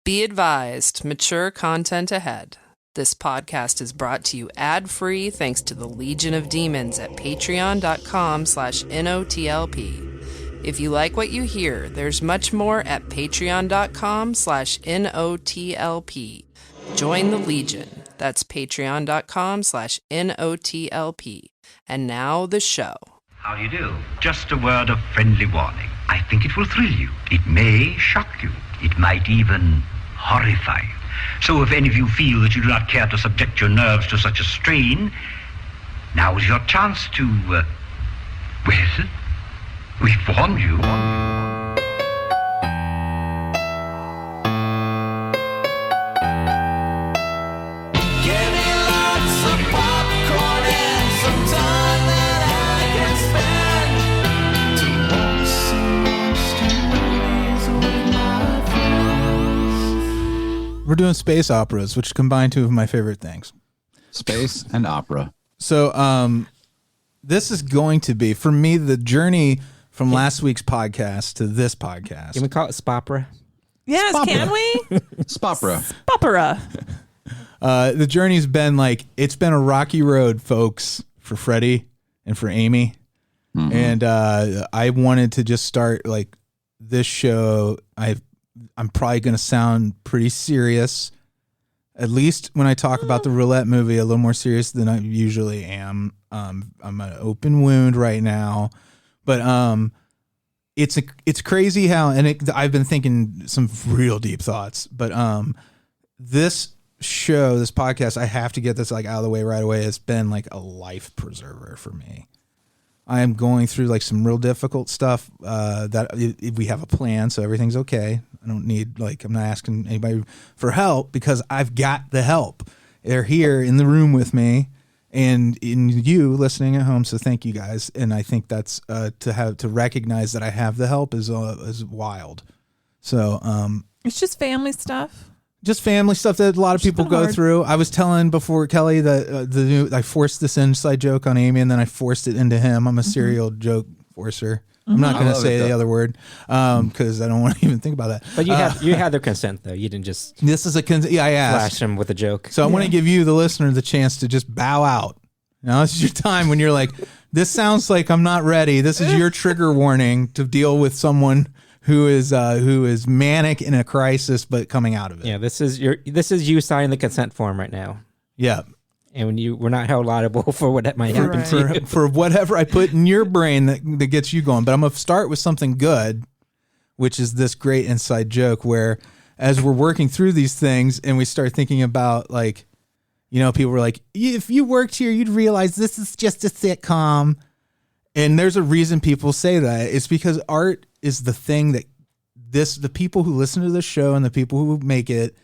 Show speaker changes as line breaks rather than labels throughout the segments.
Be advised, mature content ahead. This podcast is brought to you ad-free thanks to the Legion of Demons at patreon.com/NOTLP. If you like what you hear, there's much more at patreon.com/NOTLP. Join the Legion. That's patreon.com/NOTLP. And now the show.
How do you do? Just a word of friendly warning. I think it will thrill you. It may shock you. It might even horrify you. So if any of you feel that you do not care to subject your nerves to such a strain, now is your chance to, well, we've warned you.
We're doing space operas, which combine two of my favorite things.
Space and opera.
So this is going to be, for me, the journey from last week's podcast to this podcast.
Can we call it Spopera?
Yes,
Spopera.
can we?
Spopera.
Spopera.
The journey's been it's been a rocky road, folks, for Freddie and for Amy. Mm-hmm. And I wanted to just start this show. I'm probably going to sound pretty serious, at least when I talk about the roulette movie, a little more serious than I usually am. I'm an open wound right now, but it's crazy how, and I've been thinking some real deep thoughts, but this show, this podcast, I have to get this out of the way right away. It's been a life preserver for me. I am going through some real difficult stuff that we have a plan, so everything's okay. I don't need I'm not asking anybody for help because I've got the help. They're here in the room with me and in you listening at home. So thank you guys. And I think that's to recognize that I have the help is wild. So
It's just family stuff.
Just family stuff that a lot of people go through. I was telling before Kelley that I forced this inside joke on Amy, and then I forced it into him. I'm a serial joke forcer. I'm not going to say the other word because I don't want to even think about that.
But you had their consent though. You didn't just.
This is I asked.
Flash them with a joke.
So I want to give you, the listener, the chance to just bow out. Now this is your time when you're like, this sounds like I'm not ready. This is your trigger warning to deal with someone who is manic in a crisis, but coming out of it.
Yeah, this is you signing the consent form right now.
Yeah.
And we're not held liable for what might happen to you.
For whatever I put in your brain that gets you going. But I'm going to start with something good, which is this great inside joke where as we're working through these things and we start thinking about people were like, if you worked here, you'd realize this is just a sitcom. And there's a reason people say that. It's because art is the thing that the people who listen to this show and the people who make it,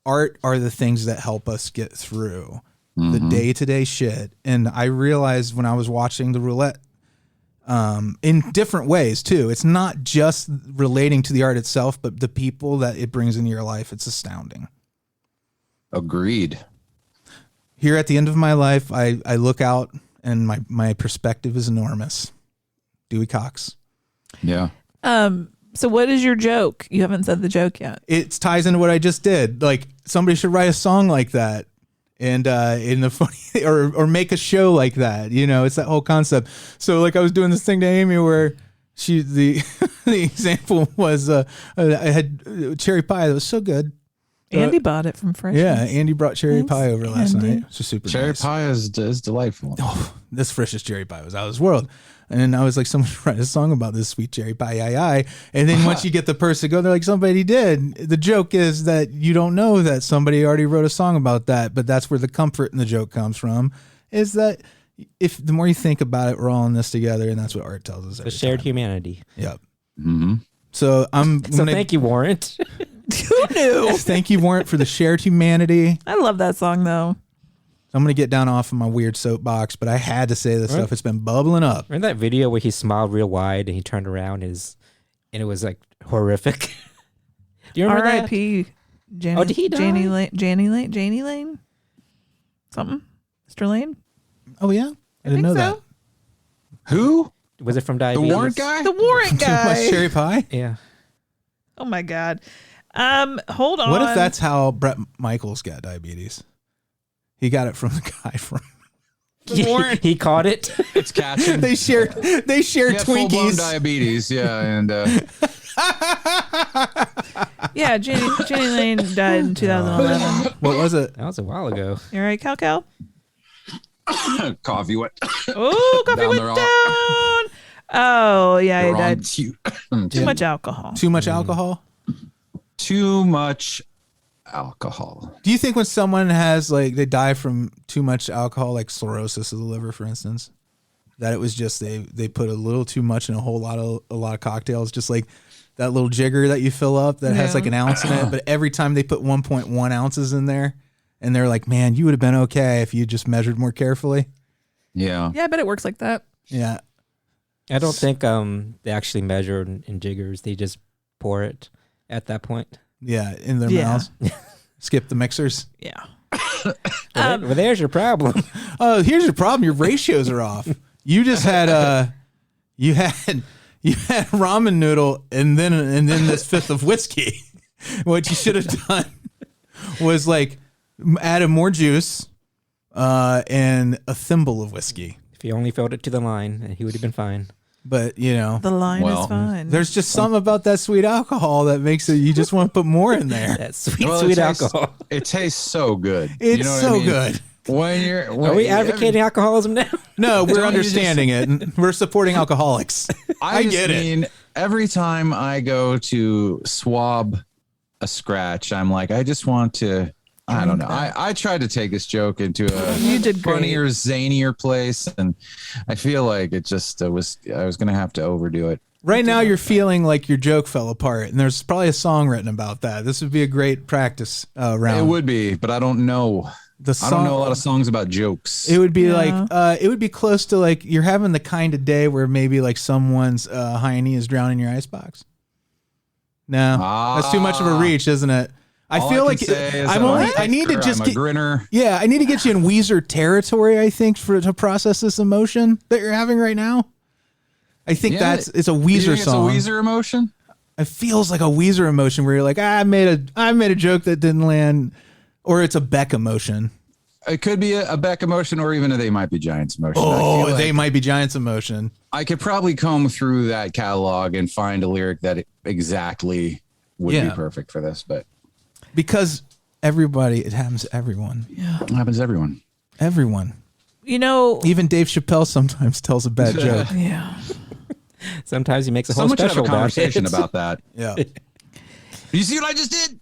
art are the things that help us get through the day-to-day shit. And I realized when I was watching the roulette in different ways too. It's not just relating to the art itself, but the people that it brings into your life. It's astounding.
Agreed.
Here at the end of my life, I look out and my perspective is enormous. Dewey Cox.
Yeah.
So what is your joke? You haven't said the joke yet.
It ties into what I just did. Somebody should write a song like that. And in the funny or make a show like that, it's that whole concept. So I was doing this thing to Amy where the example was I had cherry pie that was so good.
Andy bought it from Fresh.
Yeah, Andy brought cherry pie over last night. It's just super
cherry
nice.
pie is delightful.
Oh, this freshest cherry pie was out of this world. And I was like, someone should write a song about this sweet cherry pie, And then once you get the person to go, they're like, somebody did. The joke is that you don't know that somebody already wrote a song about that, but that's where the comfort in the joke comes from, is that if the more you think about it, we're all in this together, and that's what art tells us.
The shared humanity.
Yep.
Mm-hmm.
So
thank you, Warrant.
Who knew?
Thank you, Warrant, for the shared humanity.
I love that song, though.
I'm going to get down off of my weird soapbox, but I had to say this stuff. It's been bubbling up.
Remember that video where he smiled real wide and he turned around and it was horrific? Do you remember
R.I.P.
Oh, did he die?
Janie Lane? Something? Mr. Lane?
Oh, yeah? I didn't know that.
Who?
Was it from Diabetes?
The Warrant guy?
The Warrant guy.
Cherry pie?
Yeah.
Oh, my God. Hold on.
What if that's how Bret Michaels got diabetes? He got it from the guy from
He caught it.
It's catching.
they share
full-blown
Twinkies.
diabetes. Yeah, and
Yeah, Jenny Lane died in 2011.
What was it?
That was a while ago.
You all right, Cal?
coffee went.
Oh, coffee
Down
went
the wrong-
down. Oh, yeah, he
wrong
died.
tube.
Too much alcohol.
Too much alcohol?
Too much alcohol.
Do you think when someone has they die from too much alcohol, like cirrhosis of the liver, for instance, that it was just they put a little too much in a lot of cocktails, just like that little jigger that you fill up that has like an ounce in it, but every time they put 1.1 ounces in there, and they're like, man, you would have been okay if you just measured more carefully.
Yeah.
Yeah, I bet it works like that.
Yeah.
I don't think they actually measure in jiggers. They just pour it at that point.
Yeah, in their
Yeah.
mouths. Skip the mixers.
Yeah.
Well, there's your problem.
Oh, here's your problem. Your ratios are off. You just had you had ramen noodle and then this fifth of whiskey. What you should have done was added more juice and a thimble of whiskey.
If he only filled it to the line, he would have been fine.
But
The line is fine.
there's just something about that sweet alcohol that makes it you just want to put more in there.
That sweet,
Well,
sweet
it tastes-
alcohol.
It tastes so good.
It's
You know what
so
I mean?
good.
Are we advocating alcoholism now?
No, we're
Don't you
understanding it. And we're supporting alcoholics. I
just
get it.
mean, every time I go to swab a scratch, I'm like, I just want to. I don't know. I tried to take this joke into a
You did great.
funnier, zanier place, and I feel like it just was. I was going to have to overdo it.
Right now, you're feeling like your joke fell apart, and there's probably a song written about that. This would be a great practice round.
It would be, but I don't know. I don't know a lot of songs about jokes.
It would be it would be close to you're having the kind of day where maybe someone's hiney is drowning your icebox. No, that's too much of a reach, isn't it? I
All
feel
I
like
can say is
I need to just
I'm a
get.
grinner.
Yeah, I need to get you in Weezer territory. I think to process this emotion that you're having right now. I think
Yeah,
it's a
You
Weezer
think
song.
It's a Weezer emotion.
It feels like a Weezer emotion where you're like, I made a joke that didn't land, or it's a Beck emotion.
It could be a Beck emotion, or even a They Might Be Giants emotion. I
Oh,
feel like
they might be Giants emotion.
I could probably comb through that catalog and find a lyric that exactly would be perfect for this, but
Because it happens to everyone.
it happens to everyone.
Everyone. Even Dave Chappelle sometimes tells a bad joke.
Yeah.
Sometimes he makes a whole
Someone should have
special
a conversation
about
about that.
Yeah.
You see what I just did?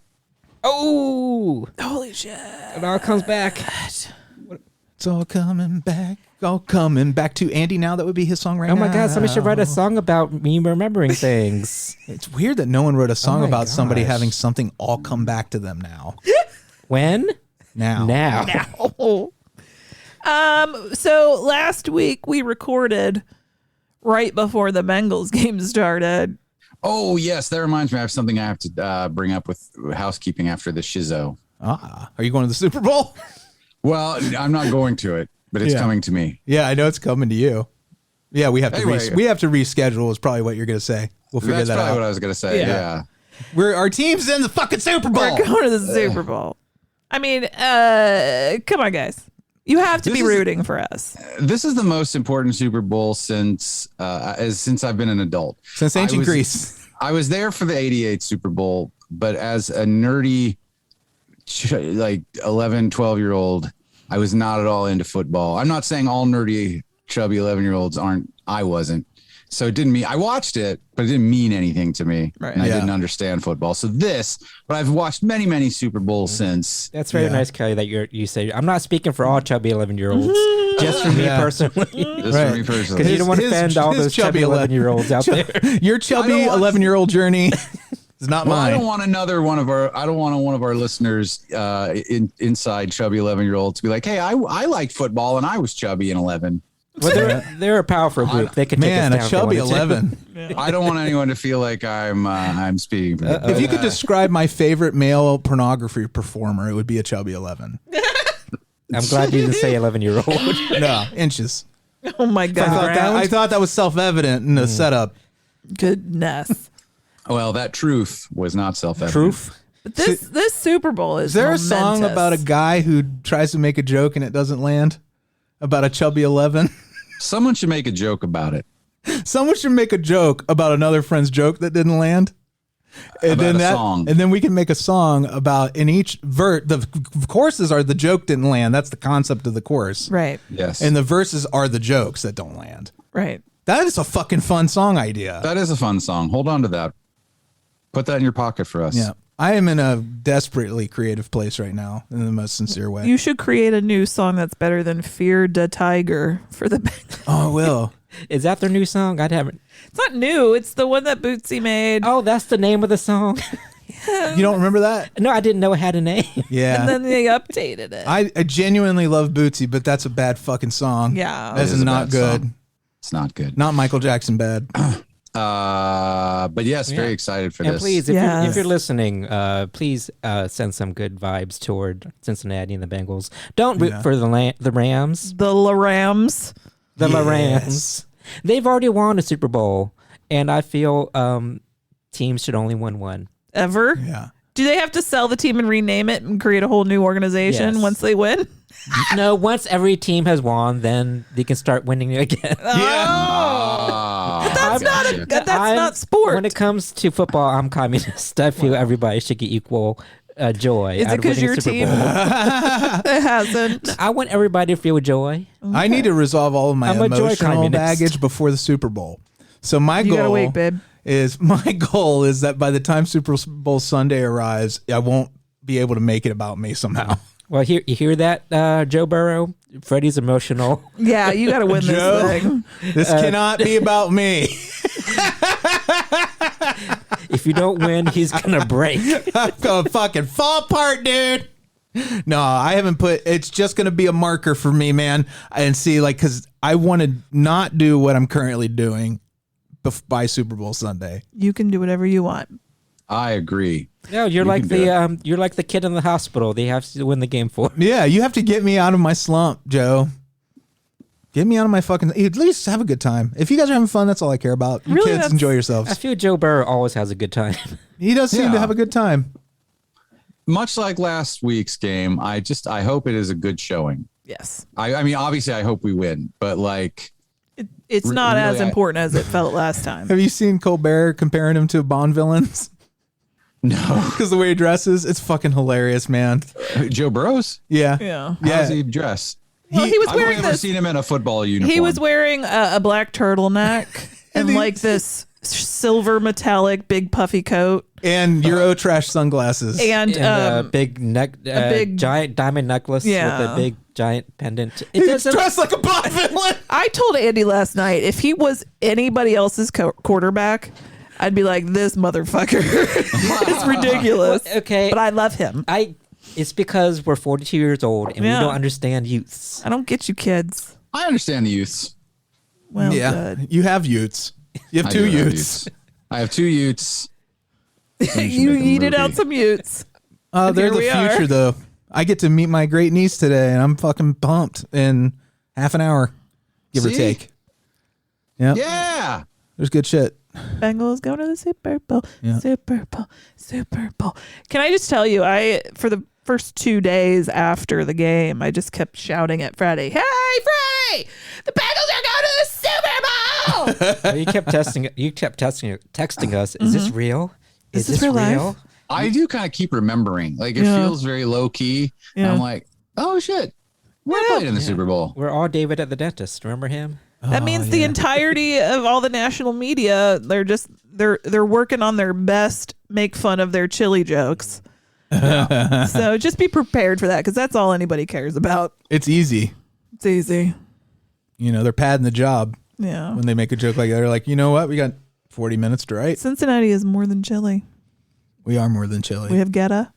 Oh,
Holy shit.
it all comes back.
It's all coming back. All coming back to Andy now. That would be his song right now.
Oh my God, somebody should write a song about me remembering things.
It's weird that no one wrote a song
my
about somebody
gosh.
having something all come back to them now.
When?
Now.
So last week we recorded right before the Bengals game started.
Oh, yes. That reminds me. I have something I have to bring up with housekeeping after the shizzo.
Are you going to the Super Bowl?
Well, I'm not going to it, but it's coming to me.
Yeah, I know it's coming to you. Yeah, we have to
Anyway.
we have to reschedule is probably what you're going to say. We'll figure
That's
that
probably
out.
what I was going to say.
Yeah.
Yeah.
Our team's in the fucking Super Bowl.
We're going to the Super Bowl. I mean, come on, guys. You have to be rooting for us.
This is the most important Super Bowl since I've been an adult.
Since ancient Greece.
I was there for the 88 Super Bowl, but as a nerdy, 11, 12-year-old, I was not at all into football. I'm not saying all nerdy, chubby 11-year-olds aren't. I wasn't. So it didn't mean I watched it, but it didn't mean anything to me.
Right.
And I
Yeah.
didn't understand football. So but I've watched many, many Super Bowls since.
That's very nice, Kelley, that you say, I'm not speaking for all chubby 11-year-olds, just for me personally.
This for me personally.
Because you don't want to offend all those chubby 11-year-olds out there.
Your chubby 11-year-old journey is not
Well,
mine.
I don't want one of our listeners inside chubby 11-year-olds to be like, hey, I liked football and I was chubby and 11.
Well, they're a powerful group. They could take us
Man,
down
a
if they
chubby
wanted to.
11.
I don't want anyone to feel like I'm speaking for them.
If you could describe my favorite male pornography performer, it would be a chubby 11.
I'm glad you didn't say 11-year-old.
No, inches.
Oh my God.
I thought that was self-evident in the setup.
Goodness.
Well, that truth was not self-evident.
Truth?
But this Super Bowl is
there
momentous.
a song about a guy who tries to make a joke and it doesn't land? About a chubby 11?
Someone should make a joke about it.
Someone should make a joke about another friend's joke that didn't land. And
About a song.
And then we can make a song about in each the choruses are the joke didn't land. That's the concept of the chorus.
Right.
Yes.
And the verses are the jokes that don't land.
Right.
That is a fucking fun song idea.
That is a fun song. Hold on to that. Put that in your pocket for us.
Yeah. I am in a desperately creative place right now in the most sincere way.
You should create a new song that's better than Fear the Tiger for the
Oh, I will.
Is that their new song? I haven't.
It's not new. It's the one that Bootsy made.
Oh, that's the name of the song.
You don't remember that?
No, I didn't know it had a name.
Yeah.
And then they updated it.
I genuinely love Bootsy, but that's a bad fucking song.
Yeah.
That's
It is a
not
bad
good.
song. It's not good.
Not Michael Jackson bad.
But yes, very excited for
And
this.
please, if
Yes.
you're listening, please send some good vibes toward Cincinnati and the Bengals. Don't root for the Rams.
The La Rams.
The
Yes.
Rams. They've already won a Super Bowl, and I feel teams should only win one.
Ever?
Yeah.
Do they have to sell the team and rename it and create a whole new organization
Yes.
once they win?
No, once every team has won, then they can start winning again.
That's not sport.
When it comes to football, I'm communist. I feel everybody should get equal joy.
Is it
out of
because
winning
your
a Super
team
Bowl.
it hasn't?
I want everybody to feel joy.
I need to resolve all of my
I'm a joy
emotional
communist.
baggage before the Super Bowl. So my
You
goal
gotta wait, babe.
is that by the time Super Bowl Sunday arrives, I won't be able to make it about me somehow.
Well, you hear that, Joe Burrow? Freddie's emotional.
Yeah, you got to win
Joe.
this thing.
This cannot be about me.
If you don't win, he's gonna break.
I'm gonna fucking fall apart, dude. No, I haven't put. It's just gonna be a marker for me, man. And see, like, because I want to not do what I'm currently doing by Super Bowl Sunday.
You can do whatever you want.
I agree.
No, you're
You
like
can do
the you're like the kid in the hospital. They have to win the game for.
Yeah, you have to get me out of my slump, Joe. Get me out of my fucking. At least have a good time. If you guys are having fun, that's all I care about. You
Really,
kids,
that's-
enjoy
I
yourselves.
feel Joe Burrow always has a good time.
He does seem to
Yeah.
have a good time.
Much like last week's game, I hope it is a good showing.
Yes.
I mean, obviously, I hope we win, but like,
It's not as
really,
important as it felt last time.
Have you seen Colbert comparing him to Bond villains?
no.
Because the way he dresses, it's fucking hilarious, man.
Joe Burrows?
Yeah.
How
Yeah.
does he dress?
Well, he was
I've
wearing
only ever
this.
seen him in a football uniform.
He was wearing a black turtleneck and like this silver metallic big puffy coat
And Euro trash sunglasses.
and
And big
big-
giant diamond necklace
Yeah.
with a big giant pendant. It
He's
doesn't.
dressed like a Bond villain.
I told Andy last night if he was anybody else's quarterback, I'd be like, this motherfucker. It's ridiculous.
Okay,
But I love him.
It's because we're 42 years old and
Yeah.
we don't understand youths.
I don't get you kids.
I understand the youths.
Well,
Yeah,
good.
you have Utes. You have
I
two
do have
Utes.
I have 2 Utes.
You yeeted out some utes.
They're
here
the
we are.
future, though. I get to meet my great niece today, and I'm fucking pumped in half an hour, give or
See?
take. Yep.
Yeah.
There's good shit.
Bengals going to the Super Bowl.
Yeah.
Super Bowl. Super Bowl. Can I just tell you, for the first 2 days after the game, I just kept shouting at Freddie, "Hey, Freddie! The Bengals are going to the Super Bowl!"
Well, you kept texting us. Is this real?
Is this real life?
I do kind of keep remembering. Like, it
Yeah.
feels very low key.
Yeah.
I'm like, oh, shit. We're playing in the Super Bowl.
We're all David at the dentist. Remember him?
That means the entirety of all the national media, they're working on their best make fun of their chili jokes. So just be prepared for that, because that's all anybody cares about.
It's easy.
It's easy.
You know, they're padding the job
Yeah.
when they make a joke like that. They're like, you know what? We got 40 minutes to write.
Cincinnati is more than chili.
We are more than chili.
We have Geta.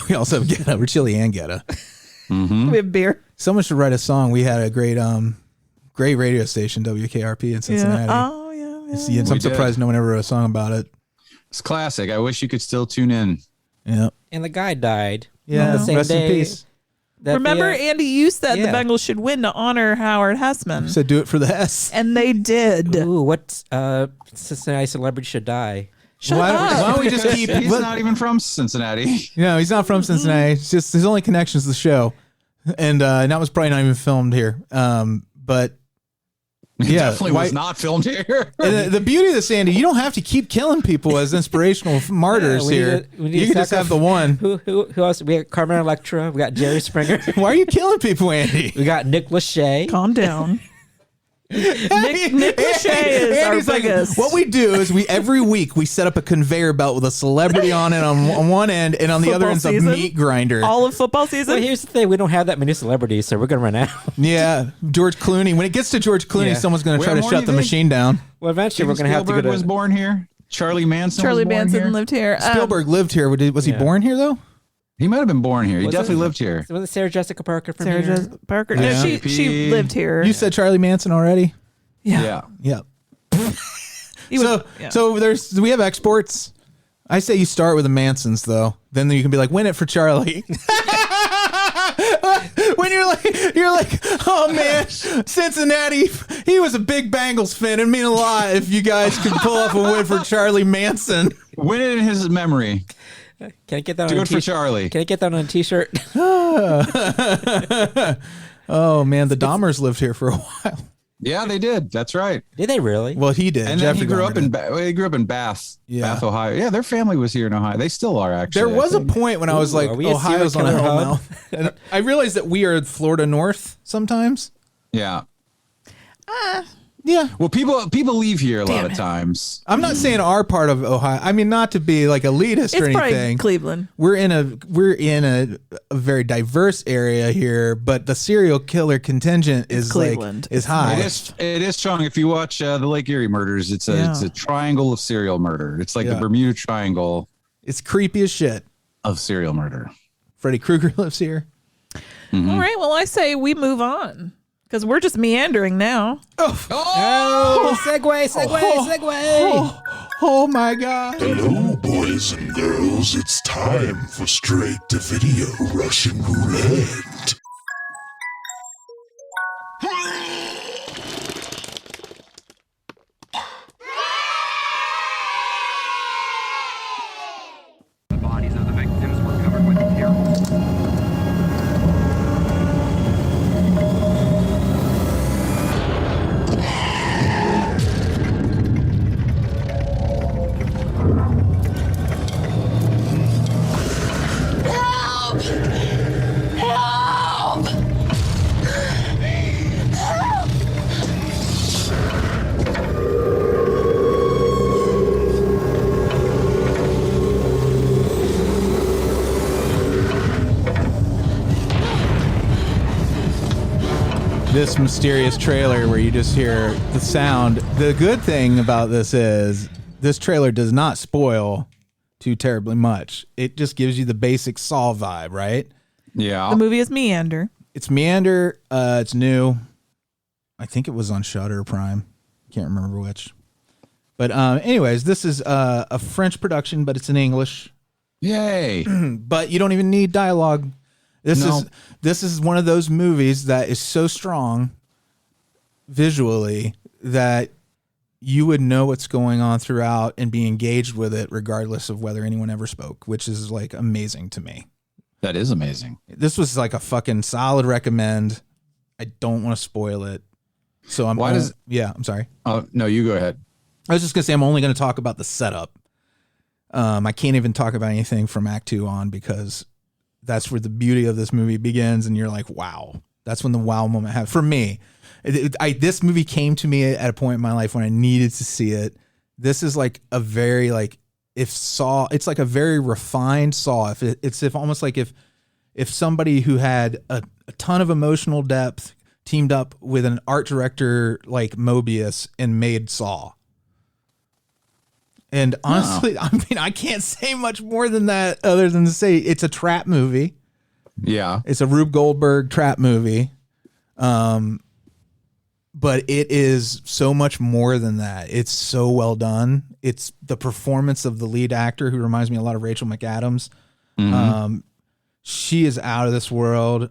We also have Geta. We're chili and Geta.
We have beer.
Someone should write a song. We had a great radio station, WKRP in Cincinnati.
Yeah. Oh, yeah.
See, and I'm
We did.
surprised no one ever wrote a song about it.
It's classic. I wish you could still tune in.
Yeah.
And the guy died.
Yeah.
on the same
Rest
day
in peace.
that
Remember,
they,
Andy, you said
yeah.
the Bengals should win to honor Howard Hessman.
Said do it for the S.
And they did.
Ooh, what Cincinnati celebrity should die?
Why don't we just keep?
He's not even from Cincinnati.
No, he's not from Cincinnati. It's just his only connection is the show, and that was probably not even filmed here. But
It definitely was not filmed here.
The beauty of this, Andy, you don't have to keep killing people as inspirational martyrs here. You can just have the one.
Who else? We got Carmen Electra. We got Jerry Springer.
Why are you killing people, Andy?
We got Nick Lachey.
Calm down. Nick Lachey is
Andy's
our biggest.
What we do is every week we set up a conveyor belt with a celebrity on it on one end, and on the other end's a meat grinder.
All of football season.
Well, here's the thing: we don't have that many celebrities, so we're gonna run out.
Yeah, George Clooney. When it gets to George Clooney, someone's gonna try to shut the machine down.
Well, eventually we're gonna have to go
Spielberg
to.
was born here. Charlie Manson
lived here.
Spielberg lived here. Was he born here though?
He might have been born here. He
Was
definitely
it?
lived here.
Was it Sarah Jessica Parker from
Sarah
here?
Jessica Parker.
Yeah.
No, she lived here.
You said Charlie Manson already.
Yeah.
Yep.
He was- yeah.
So we have exports. I say you start with the Mansons though. Then you can be like, win it for Charlie. When you're like, oh man, Cincinnati, he was a big Bengals fan. It'd mean a lot if you guys could pull off a win for Charlie Manson.
Win it in his memory.
Can I get that on
Do
a
it for
t-shirt?
Charlie.
Can I get that on a t-shirt?
Oh man, the Dahmers lived here for a while.
Yeah, they did. That's right.
Did they really?
Well, he did.
And
Jeffrey
then
Dahmer
he grew up in Bath,
Yeah.
Bath, Ohio. Yeah, their family was here in Ohio. They still are, actually.
There was
I
a
think.
point when I was like,
are we a
Ohio's on a
serial
hell
killer
now. And I realized that we are Florida North sometimes.
Yeah.
Yeah.
Well, people leave here a lot of times.
I'm not saying our part of Ohio. I mean, not to be like elitist or
it's probably
anything.
Cleveland.
We're in a very diverse area here, but the serial killer contingent is
Cleveland.
is high.
It is strong. If you watch the Lake Erie murders, it's a triangle of serial murder. It's like the Bermuda Triangle
It's creepy as shit.
of serial murder.
Freddy Krueger lives here.
Mm-hmm.
All right. Well, I say we move on because we're just meandering now.
Oh, segue.
Oh my god.
Hello, boys and girls. It's time for Straight-to-Video Russian Roulette.
The bodies of the victims were covered with terrible.
This mysterious trailer where you just hear the sound. The good thing about this is this trailer does not spoil too terribly much. It just gives you the basic Saw vibe, right?
Yeah.
The movie is Meander.
It's Meander. It's new. I think it was on Shudder Prime. Can't remember which. But anyways, this is a French production, but it's in English.
Yay.
But you don't even need dialogue. This is one of those movies that is so strong visually that you would know what's going on throughout and be engaged with it regardless of whether anyone ever spoke, which is like amazing to me.
That is amazing.
This was like a fucking solid recommend. I don't want to spoil it. So I'm I'm sorry.
Oh, no, you go ahead.
I was just gonna say I'm only gonna talk about the setup. I can't even talk about anything from Act 2 on because that's where the beauty of this movie begins, and you're like, wow. That's when the wow moment happened for me. This movie came to me at a point in my life when I needed to see it. This is like a very it's like a very refined Saw. Almost like if somebody who had a ton of emotional depth teamed up with an art director like Mobius and made Saw. And honestly, I mean, I can't say much more than that other than to say it's a trap movie.
Yeah.
It's a Rube Goldberg trap movie. But it is so much more than that. It's so well done. It's the performance of the lead actor who reminds me a lot of Rachel McAdams.
Mm-hmm.
She is out of this world.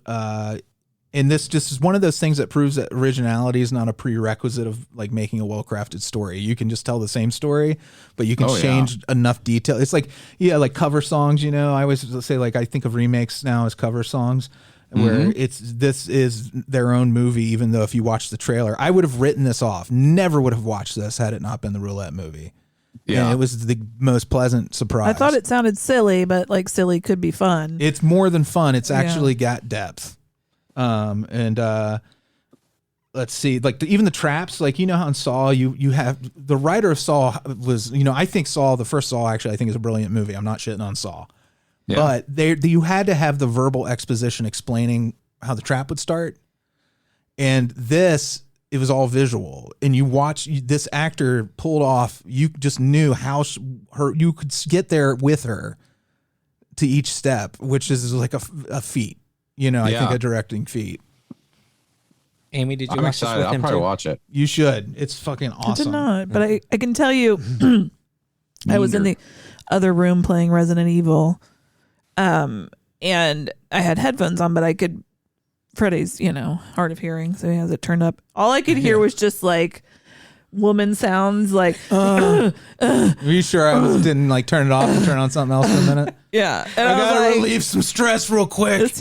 And this just is one of those things that proves that originality is not a prerequisite of like making a well-crafted story. You can just tell the same story, but you can change enough detail. It's like, like cover songs, I always say, like, I think of remakes now as cover songs where this is their own movie, even though if you watch the trailer, I would have written this off. Never would have watched this had it not been the Roulette movie. Yeah. And it was the most pleasant surprise.
I thought it sounded silly, but like silly could be fun.
It's more than fun. It's actually got depth. Let's see, like even the traps, like, how in Saw, you have the writer of Saw was, I think Saw, the first Saw actually, I think is a brilliant movie. I'm not shitting on Saw, but you had to have the verbal exposition explaining how the trap would start. And this, it was all visual, and you watch this actor pulled off. You just knew how you could get there with her to each step, which is like a feat. I think a directing feat.
Amy, did you
I'm excited. I'll probably watch it.
You should. It's fucking awesome.
I did not, but I can tell you, I was in the other room playing Resident Evil, and I had headphones on, but I could, Freddy's, hard of hearing, so he has it turned up. All I could hear was just like woman sounds, like.
Are you sure I didn't like turn it off and turn on something else for a minute?
Yeah, and
I gotta relieve some stress real quick.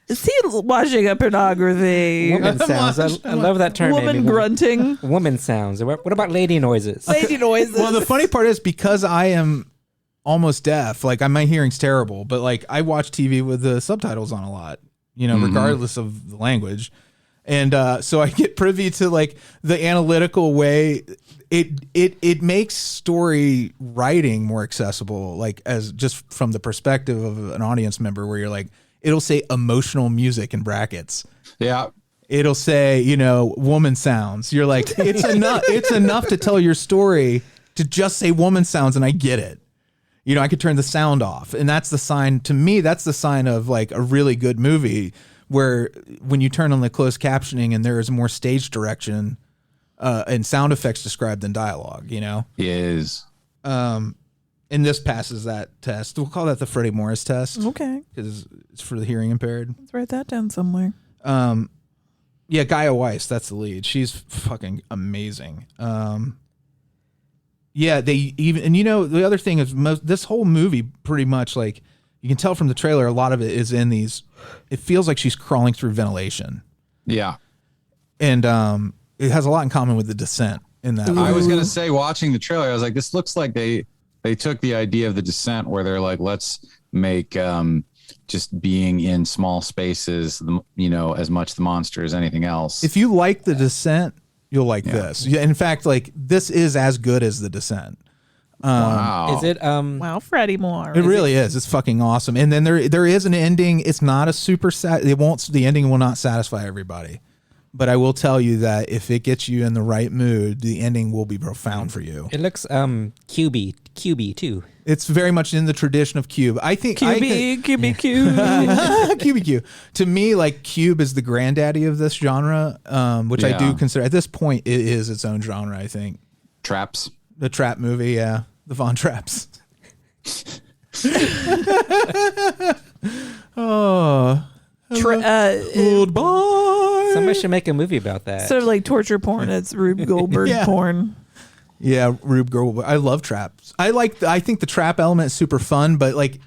Is he watching a pornography?
Woman sounds. I love that term.
Woman
Amy.
grunting.
Woman sounds. What about lady noises?
Lady noises.
Well, the funny part is because I am almost deaf, like my hearing's terrible, but like I watch TV with the subtitles on a lot, regardless of the language. And so I get privy to like the analytical way it makes story writing more accessible, like as just from the perspective of an audience member, where you're like, it'll say emotional music in brackets. Yeah. It'll say, woman sounds. You're like, it's enough to tell your story to just say woman sounds, and I get it. I could turn the sound off. And that's the sign, to me, that's the sign of like a really good movie, where when you turn on the closed captioning and there is more stage direction and sound effects described than dialogue,
Is.
And this passes that test. We'll call that the Freddy Morris test.
Okay.
Because it's for the hearing impaired.
Let's write that down somewhere.
Yeah, Gaia Weiss, that's the lead. She's fucking amazing. Yeah, they even, and the other thing is this whole movie pretty much, like, you can tell from the trailer, a lot of it is in these, it feels like she's crawling through ventilation.
Yeah.
And it has a lot in common with The Descent in that.
I was going to say, watching the trailer, I was like, this looks like they took the idea of The Descent, where they're like, let's make just being in small spaces, as much the monster as anything else.
If you like The Descent, you'll like this. Yeah, in fact, like, this is as good as The Descent.
Wow.
Is it?
Wow, Freddy Morris.
It really is. It's fucking awesome. And then there is an ending. It's not a super the ending will not satisfy everybody. But I will tell you that if it gets you in the right mood, the ending will be profound for you.
It looks cubey too.
It's very much in the tradition of Cube. I think
Cube.
Cube. To me, like, Cube is the granddaddy of this genre, which I do consider at this point it is its own genre. I think
Traps,
the trap movie, yeah, the Von Traps. Oh. Goodbye.
Somebody should make a movie about that.
Sort of like torture porn. It's Rube Goldberg porn.
Yeah, Rube Goldberg. I love traps. I think the trap element is super fun, but like,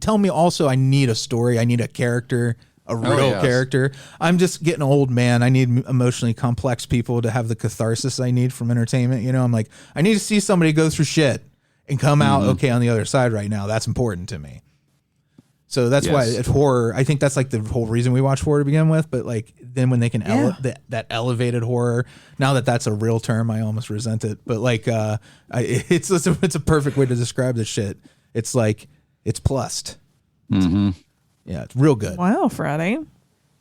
tell me also, I need a story. I need a character, a real character. I'm just getting old, man. I need emotionally complex people to have the catharsis I need from entertainment. I'm like, I need to see somebody go through shit and come out okay on the other side right now. That's important to me. So that's why it's horror. I think that's like the whole reason we watch horror to begin with. But like, then when they can that elevated horror, now that that's a real term, I almost resent it. But like, it's a perfect way to describe this shit. It's like, it's plussed.
Mm-hmm.
Yeah, it's real good.
Wow, Friday.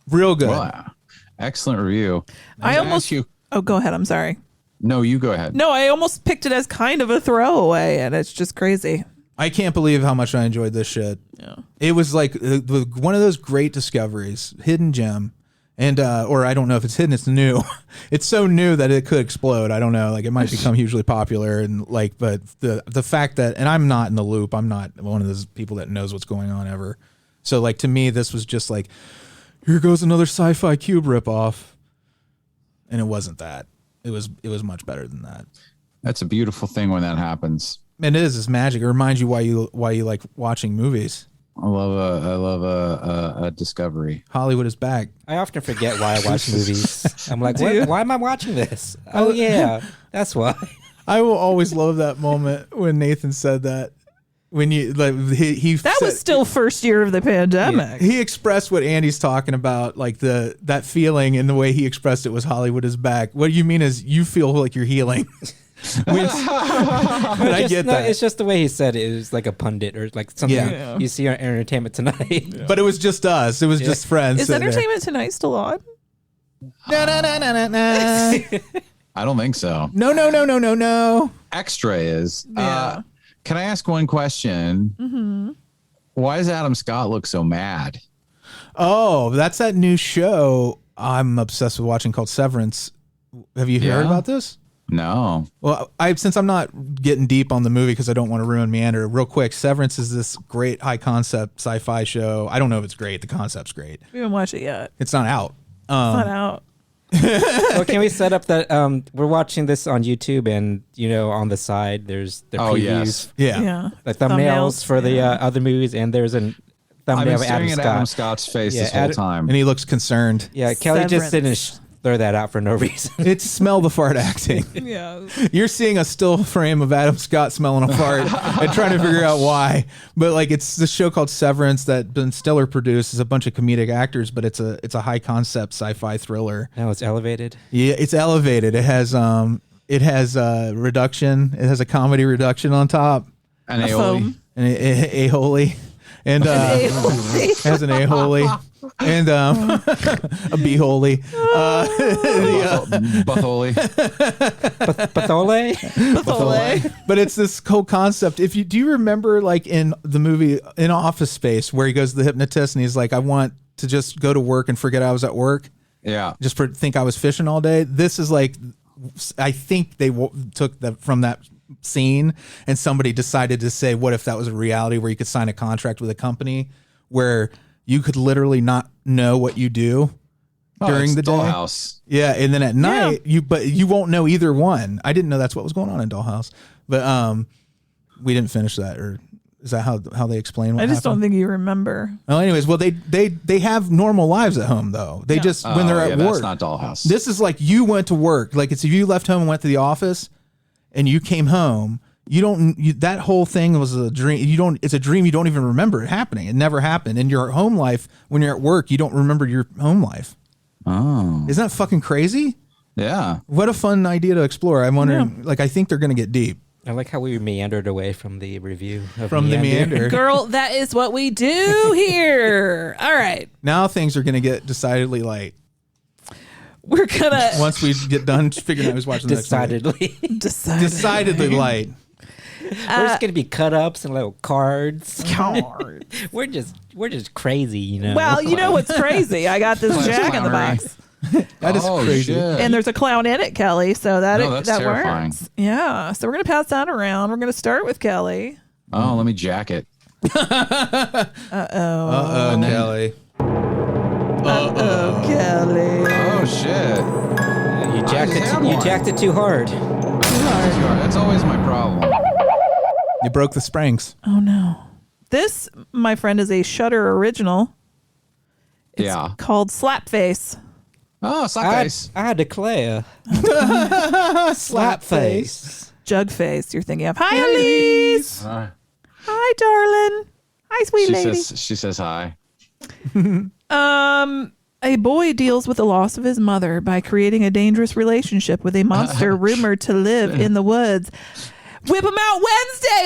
Real good.
Wow. Excellent review.
I almost. Oh, go ahead. I'm sorry.
No, you go ahead.
No, I almost picked it as kind of a throwaway, and it's just crazy.
I can't believe how much I enjoyed this shit.
Yeah.
It was like one of those great discoveries, hidden gem. And, or I don't know if it's hidden, it's new. It's so new that it could explode. I don't know. Like, it might become hugely popular. And like, but the fact that, and I'm not in the loop. I'm not one of those people that knows what's going on ever. So like, to me, this was just like, here goes another Sci-Fi Cube ripoff. And it wasn't that. It was much better than that.
That's a beautiful thing when that happens.
And it is. It's magic. It reminds you why you like watching movies.
I love a discovery.
Hollywood is back.
I often forget why I watch movies. I'm like, why am I watching this? Oh yeah, that's why.
I will always love that moment when Nathan said that. When you like he
that was still first year of the pandemic.
He expressed what Andy's talking about, like that feeling, and the way he expressed it was Hollywood is back. What you mean is you feel like you're healing. I get that.
It's just the way he said it. It was like a pundit or like something you see on Entertainment Tonight.
Yeah. But it was just us. It was just friends.
Is Entertainment Tonight still on?
No.
I don't think so.
No.
Extra is.
Yeah.
Can I ask one question?
Mm-hmm.
Why does Adam Scott look so mad?
Oh, that's that new show I'm obsessed with watching called Severance. Have you heard about this?
No.
Well, since I'm not getting deep on the movie because I don't want to ruin Meander, real quick, Severance is this great high concept sci-fi show. I don't know if it's great. The concept's great.
We haven't watched it yet.
It's not out.
It's not out.
Well, can we set up that we're watching this on YouTube and on the side there's the previews, the thumbnails for the other movies, and there's a thumbnail of Adam Scott.
Adam Scott's face this whole time,
and he looks concerned.
Yeah, Kelley just didn't throw that out for no reason.
It's smell the fart acting.
Yeah,
you're seeing a still frame of Adam Scott smelling a fart and trying to figure out why. But like, it's this show called Severance that Ben Stiller produced. It's a bunch of comedic actors, but it's a high concept sci-fi thriller.
Oh, it's elevated.
Yeah, it's elevated. It has reduction. It has a comedy reduction on top.
An aioli.
A holy. And has an a-holy and a b-holy.
Batholi.
Bathole.
But it's this whole concept. Do you remember like in the movie in Office Space where he goes to the hypnotist and he's like, I want to just go to work and forget I was at work.
Yeah.
Just think I was fishing all day. This is like, I think they took that from that scene and somebody decided to say, what if that was a reality where you could sign a contract with a company where you could literally not know what you do during the day.
Dollhouse.
Yeah, and then at night you won't know either one. I didn't know that's what was going on in Dollhouse, but we didn't finish that. Or is that how they explain what
I just
happened?
don't think you remember.
Well, anyways, they have normal lives at home though. They just when they're at work.
That's not Dollhouse.
This is like you went to work. Like it's if you left home and went to the office and you came home, that whole thing was a dream. It's a dream. You don't even remember it happening. It never happened. In your home life, when you're at work, you don't remember your home life.
Oh,
isn't that fucking crazy?
Yeah.
What a fun idea to explore. I'm wondering, I think they're going to get deep.
I like how we meandered away from the review of
the Meander.
Girl, that is what we do here. All right.
Now things are going to get decidedly light.
We're gonna
once we get done figuring out who's watching the next movie. Decidedly light.
We're just gonna be cut ups and little cards. We're just crazy,
Well, you know what's crazy? I got this Jack in the Box.
That is crazy.
Shit.
And there's a clown in it, Kelley. So that
terrifying.
works. Yeah. So we're gonna pass that around. We're gonna start with Kelley.
Oh, let me jack it.
Kelley.
Kelley.
Oh shit!
You jacked it too hard.
That's always my problem.
You broke the springs.
Oh no! This, my friend, is a Shudder original. It's called Slapface.
Oh, Slapface!
I declare, Slapface,
Jugface. You're thinking of. Hi, Alise. Hi, darling. Hi, sweet lady.
She says hi.
A boy deals with the loss of his mother by creating a dangerous relationship with a monster rumored to live in the woods. Whip 'em out Wednesday,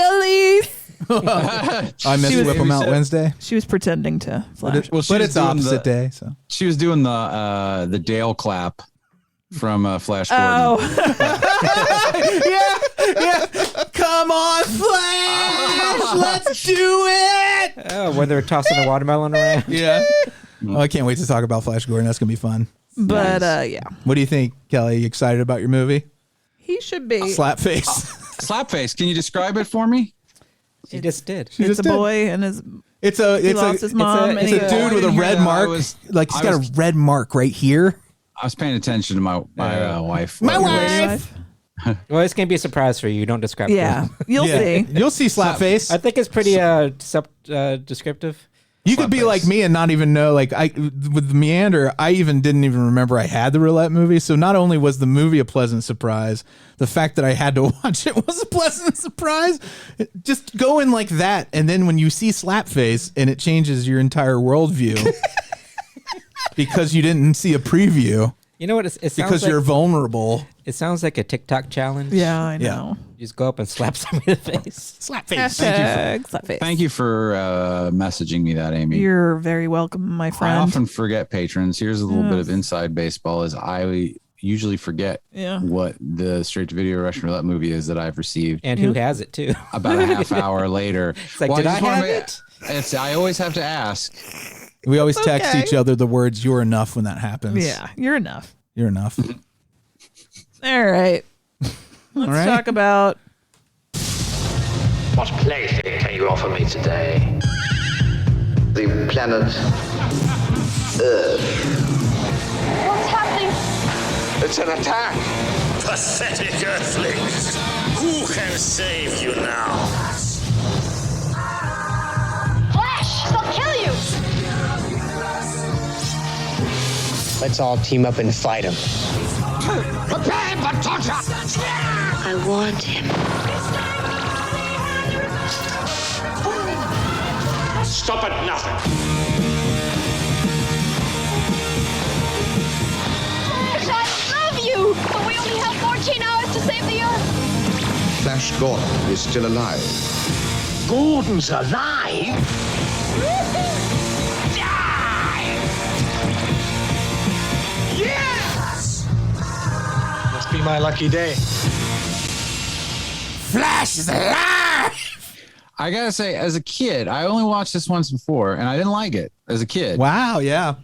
Alise.
I missed Whip 'em out Wednesday.
She was pretending to flash.
But it's opposite day, so
she was doing the Dale clap from Flash Gordon.
yeah. Come on, Flash! Let's do it!
Oh, when they're tossing a watermelon around.
Yeah. Oh, I can't wait to talk about Flash Gordon. That's gonna be fun.
But yeah.
What do you think, Kelley? You excited about your movie?
He should be.
Slapface.
Slapface. Can you describe it for me?
She just did.
It's a boy and his.
It's
he lost his mom.
It's a dude with a red mark. He's got a red mark right here.
I was paying attention to my wife.
My wife.
Well, it's gonna be a surprise for you. Don't describe it.
Yeah, you'll see.
You'll see Slapface.
I think it's pretty descriptive.
You could be like me and not even know. Like with Meander, I didn't even remember I had the roulette movie. So not only was the movie a pleasant surprise, the fact that I had to watch it was a pleasant surprise. Just going like that, and then when you see Slapface, and it changes your entire worldview because you didn't see a preview.
You know what? It sounds
because
like,
you're vulnerable.
It sounds like a TikTok challenge.
Yeah, I know.
You just go up and slap somebody in the face.
Slapface.
Slapface.
Thank you for messaging me that, Amy.
You're very welcome, my friend.
I often forget patrons. Here's a little bit of inside baseball. Is I usually forget what the Straight-to-Video Russian Roulette movie is that I've received.
And who has it, too.
About a half hour later.
It's like, did I have it?
I always have to ask.
We always text each other the words, "You're enough," when that happens.
Yeah, you're enough.
You're enough.
All right. Let's talk about...
What plaything can you offer me today? The planet Earth.
What's happening?
It's an attack.
Pathetic Earthlings. Who can save you now?
Flash! They'll kill you!
Let's all team up and fight him.
Prepare for torture!
I want him.
Stop at nothing.
Flash, I love you! But we only have 14 hours to save the Earth.
Flash Gordon is still alive.
Gordon's alive? Yes! Must be my lucky day.
Flash is alive!
I gotta say, as a kid, I only watched this once before, and I didn't like it as a kid.
Wow, yeah.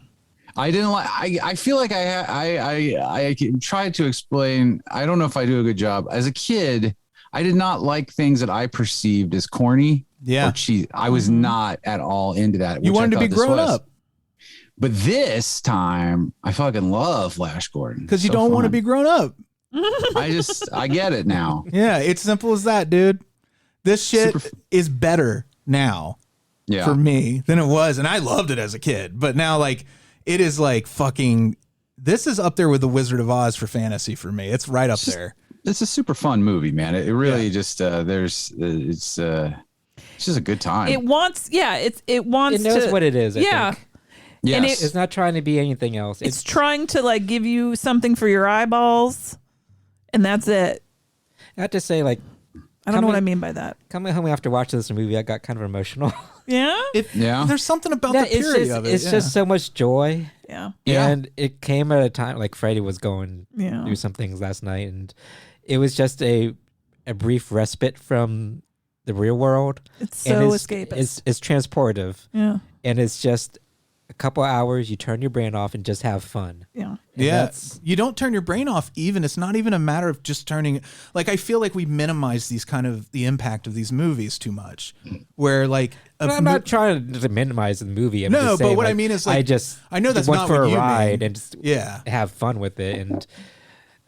I didn't like. I feel like I tried to explain. I don't know if I do a good job. As a kid, I did not like things that I perceived as corny.
Yeah,
or cheesy. I was not at all into that.
You wanted to be grown up.
But this time, I fucking love Flash Gordon.
Because you don't want to be grown up.
I get it now.
Yeah, it's simple as that, dude. This shit is better now for me than it was. And I loved it as a kid. But now, like, it is like fucking, this is up there with The Wizard of Oz for fantasy for me. It's right up there.
It's a super fun movie, man. It really just, it's just a good time.
It wants, it wants
It knows what it is, I think.
Yes.
And
It's not trying to be anything else.
It's trying to like give you something for your eyeballs, and that's it.
I have to say, like,
I don't know what I mean by that.
Coming home after watching this movie, I got kind of emotional.
Yeah?
There's something about the purity of it.
It's just so much joy.
Yeah.
And it came at a time, like Freddie was going through some things last night, and it was just a brief respite from the real world.
It's so escapist.
It's transportive.
Yeah.
And it's just a couple hours, you turn your brain off and just have fun.
Yeah.
And you don't turn your brain off even. It's not even a matter of just turning. Like, I feel like we minimize these kind of the impact of these movies too much. Where like
I'm not trying to minimize the movie. I'm just saying,
but what
like,
I mean is, like,
I
know that's
went
not
for
what
a
you
ride
mean.
and just have fun with it, and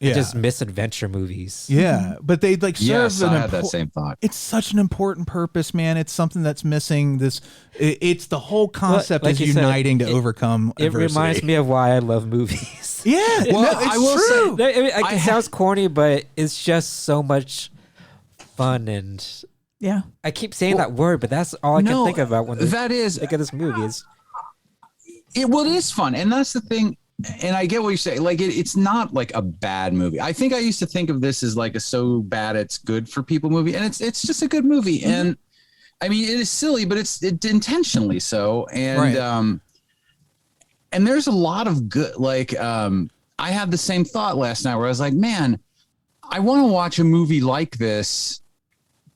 just miss adventure movies.
Yeah, but they like serve
I had that same thought.
It's such an important purpose, man. It's something that's missing. It's the whole concept is uniting to overcome adversity.
It reminds me of why I love movies.
Yeah, it's true.
It sounds corny, but it's just so much fun, and I keep saying that word, but that's all I can think about when think of this movie.
It is fun, and that's the thing. And I get what you're saying. Like, it's not like a bad movie. I think I used to think of this as like a so bad it's good for people movie, and it's just a good movie. Mm-hmm. And I mean, it is silly, but it's intentionally so. And and there's a lot of good. Like, I had the same thought last night where I was like, man, I want to watch a movie like this,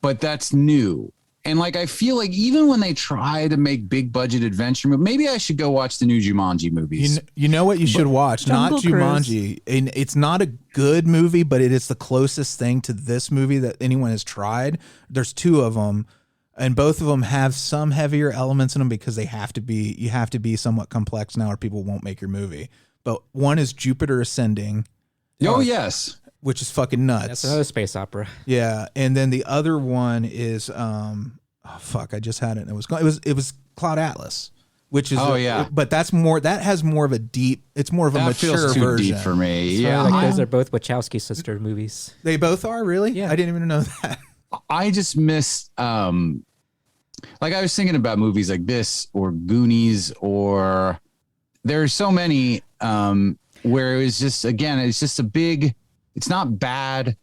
but that's new. And like, I feel like even when they try to make big budget adventure movies, maybe I should go watch the new Jumanji movies.
You know what you should watch? Not Jumanji. And it's not a good movie, but it is the closest thing to this movie that anyone has tried. There's two of them. And both of them have some heavier elements in them because you have to be somewhat complex now or people won't make your movie. But one is Jupiter Ascending.
Oh, yes.
Which is fucking nuts.
That's another space opera.
Yeah. And then the other one is, I just had it. And it was Cloud Atlas, which is, but that has more of a deep, it's more of a mature
feels too
version.
deep for me.
So, like, those are both Wachowski sister movies.
They both are, really?
Yeah.
I didn't even know that.
I just miss, like I was thinking about movies like this or Goonies, or there's so many where it was just, again, it's just it's not bad.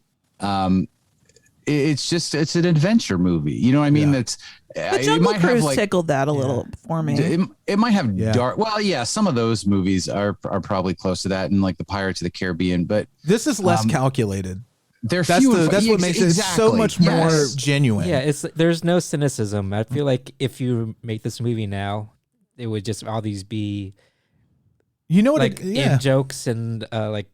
It's an adventure movie. You know what I mean? That's
the Jungle Cruise tickled that a little for me.
It might have dark. Well, yeah, some of those movies are probably close to that, and like the Pirates of the Caribbean. But
this is less calculated.
That's
what makes it so much more genuine.
Yeah, there's no cynicism. I feel like if you make this movie now, it would just all these be,
you know what,
like in jokes and like.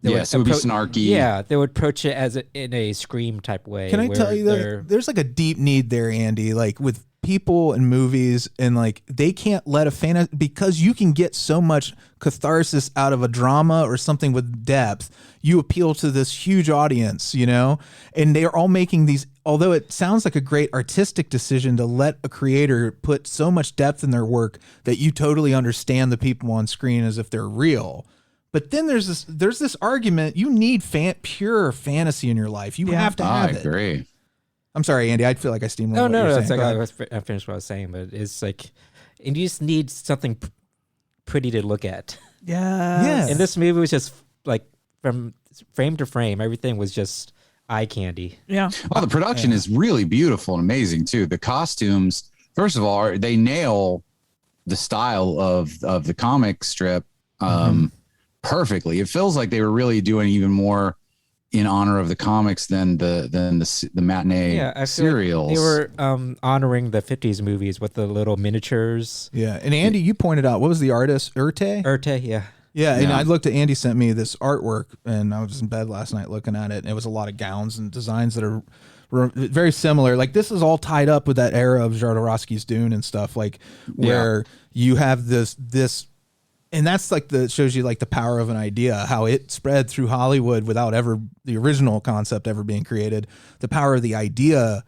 Yes, it would be snarky.
Yeah, they would approach it in a Scream type way.
Can I tell you that there's like a deep need there, Andy, like with people and movies, and like they can't let a fan, because you can get so much catharsis out of a drama or something with depth. You appeal to this huge audience, you know, and they are all making these, although it sounds like a great artistic decision to let a creator put so much depth in their work that you totally understand the people on screen as if they're real. But then there's this argument, you need pure fantasy in your life. You have to have it.
I agree.
I'm sorry, Andy. I feel like I steamrolled.
No, that's like I finished what I was saying, but it's like, and you just need something pretty to look at.
Yeah.
And this movie was just like from frame to frame, everything was just eye candy.
Yeah.
Well, the production is really beautiful and amazing too. The costumes, first of all, they nail the style of the comic strip. Perfectly. It feels like they were really doing even more in honor of the comics than the matinee serials.
Like they were honoring the 50s movies with the little miniatures.
Yeah. And Andy, you pointed out, what was the artist? Urte,
yeah.
Yeah, and I looked at, Andy sent me this artwork, and I was in bed last night looking at it, and it was a lot of gowns and designs that are very similar. Like, this is all tied up with that era of Jodorowsky's Dune and stuff, like where you have this and that's like shows you like the power of an idea, how it spread through Hollywood without ever the original concept ever being created. The power of the idea,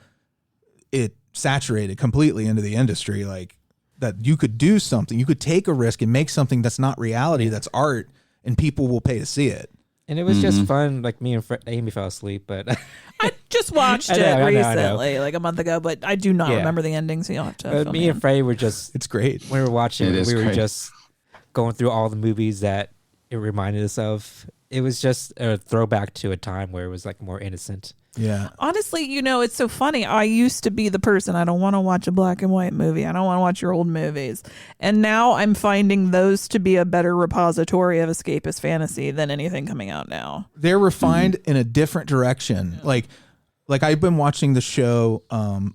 it saturated completely into the industry, like that you could do something, you could take a risk and make something that's not reality, that's art, and people will pay to see it.
And it was just fun. Like me and Amy fell asleep, but
I just watched it recently, like a month ago. But I do not remember the ending, so you'll have to.
But me and Freddie were just—it's
great.
When we were watching it, we were just going through all the movies that it reminded us of. It was just a throwback to a time where it was like more innocent.
Yeah.
Honestly, you know, it's so funny. I used to be the person, I don't want to watch a black and white movie. I don't want to watch your old movies. And now I'm finding those to be a better repository of escapist fantasy than anything coming out now.
They're refined in a different direction. Yeah. Like I've been watching the show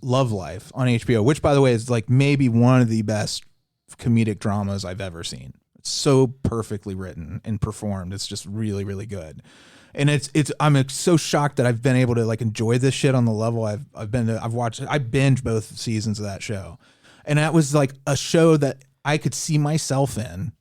Love Life on HBO, which, by the way, is like maybe one of the best comedic dramas I've ever seen. It's so perfectly written and performed. It's just really, really good. And I'm so shocked that I've been able to like enjoy this shit on the level I binged both seasons of that show. And that was like a show that I could see myself in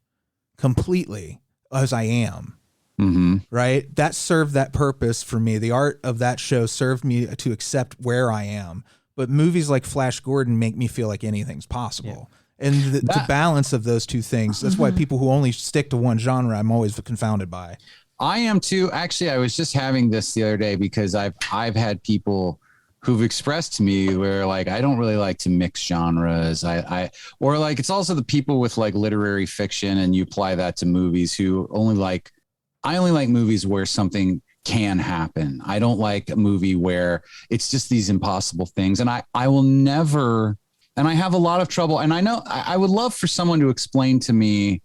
completely as I am.
Mm-hmm.
Right? That served that purpose for me. The art of that show served me to accept where I am. But movies like Flash Gordon make me feel like anything's possible. Yeah. And the balance of those two things, that's why people who only stick to one genre, I'm always confounded by.
I am too. Actually, I was just having this the other day because I've had people who've expressed to me where like, I don't really like to mix genres. Or like, it's also the people with like literary fiction, and you apply that to movies who I only like movies where something can happen. I don't like a movie where it's just these impossible things. And I will never, and I have a lot of trouble. And I know I would love for someone to explain to me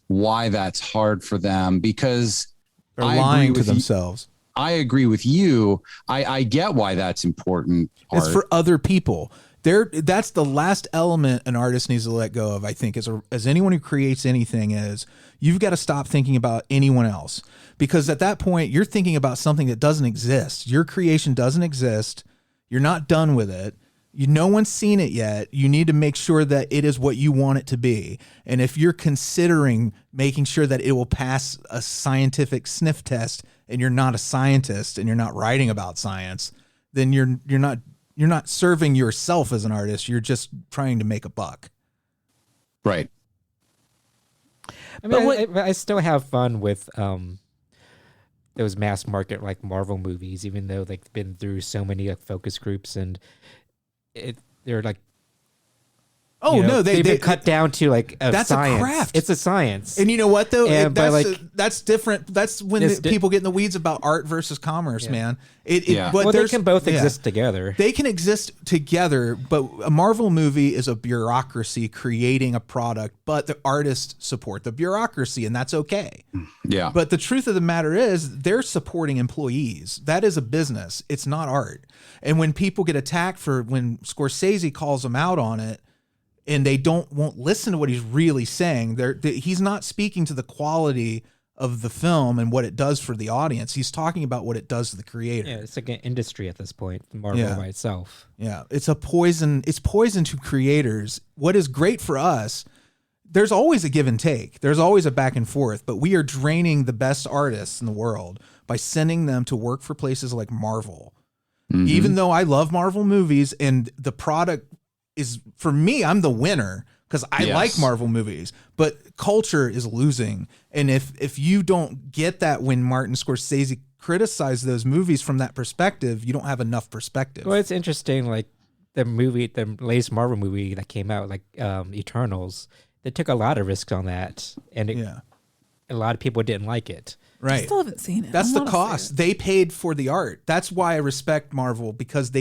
why that's hard for them, because
they're lying to themselves.
I agree with you. I get why that's important.
It's for other people. That's the last element an artist needs to let go of, I think, as anyone who creates anything is, you've got to stop thinking about anyone else. Because at that point, you're thinking about something that doesn't exist. Your creation doesn't exist. You're not done with it. No one's seen it yet. You need to make sure that it is what you want it to be. And if you're considering making sure that it will pass a scientific sniff test and you're not a scientist and you're not writing about science, then you're not serving yourself as an artist. You're just trying to make a buck.
Right.
I mean, I still have fun with those mass market like Marvel movies, even though they've been through so many like focus groups and they're like, they've been cut down to like
that's
science.
A craft.
It's a science.
And you know what though? That's different. That's when people get in the weeds about art versus commerce, man.
But they can both exist together.
They can exist together, but a Marvel movie is a bureaucracy creating a product, but the artists support the bureaucracy, and that's okay.
Yeah.
But the truth of the matter is they're supporting employees. That is a business. It's not art. And when people get attacked for when Scorsese calls them out on it, and they won't listen to what he's really saying. He's not speaking to the quality of the film and what it does for the audience. He's talking about what it does to the creator.
Yeah, it's like an industry at this point, Marvel by itself.
Yeah, it's a poison. It's poison to creators. What is great for us, there's always a give and take. There's always a back and forth, but we are draining the best artists in the world by sending them to work for places like Marvel. Mm-hmm. Even though I love Marvel movies and the product is, for me, I'm the winner because I like Marvel movies, but culture is losing. And if you don't get that when Martin Scorsese criticized those movies from that perspective, you don't have enough perspective.
Well, it's interesting, like the latest Marvel movie that came out, like Eternals, they took a lot of risks on that, and a lot of people didn't like it.
Right.
I still haven't seen it.
That's the cost. They paid for the art. That's why I respect Marvel, because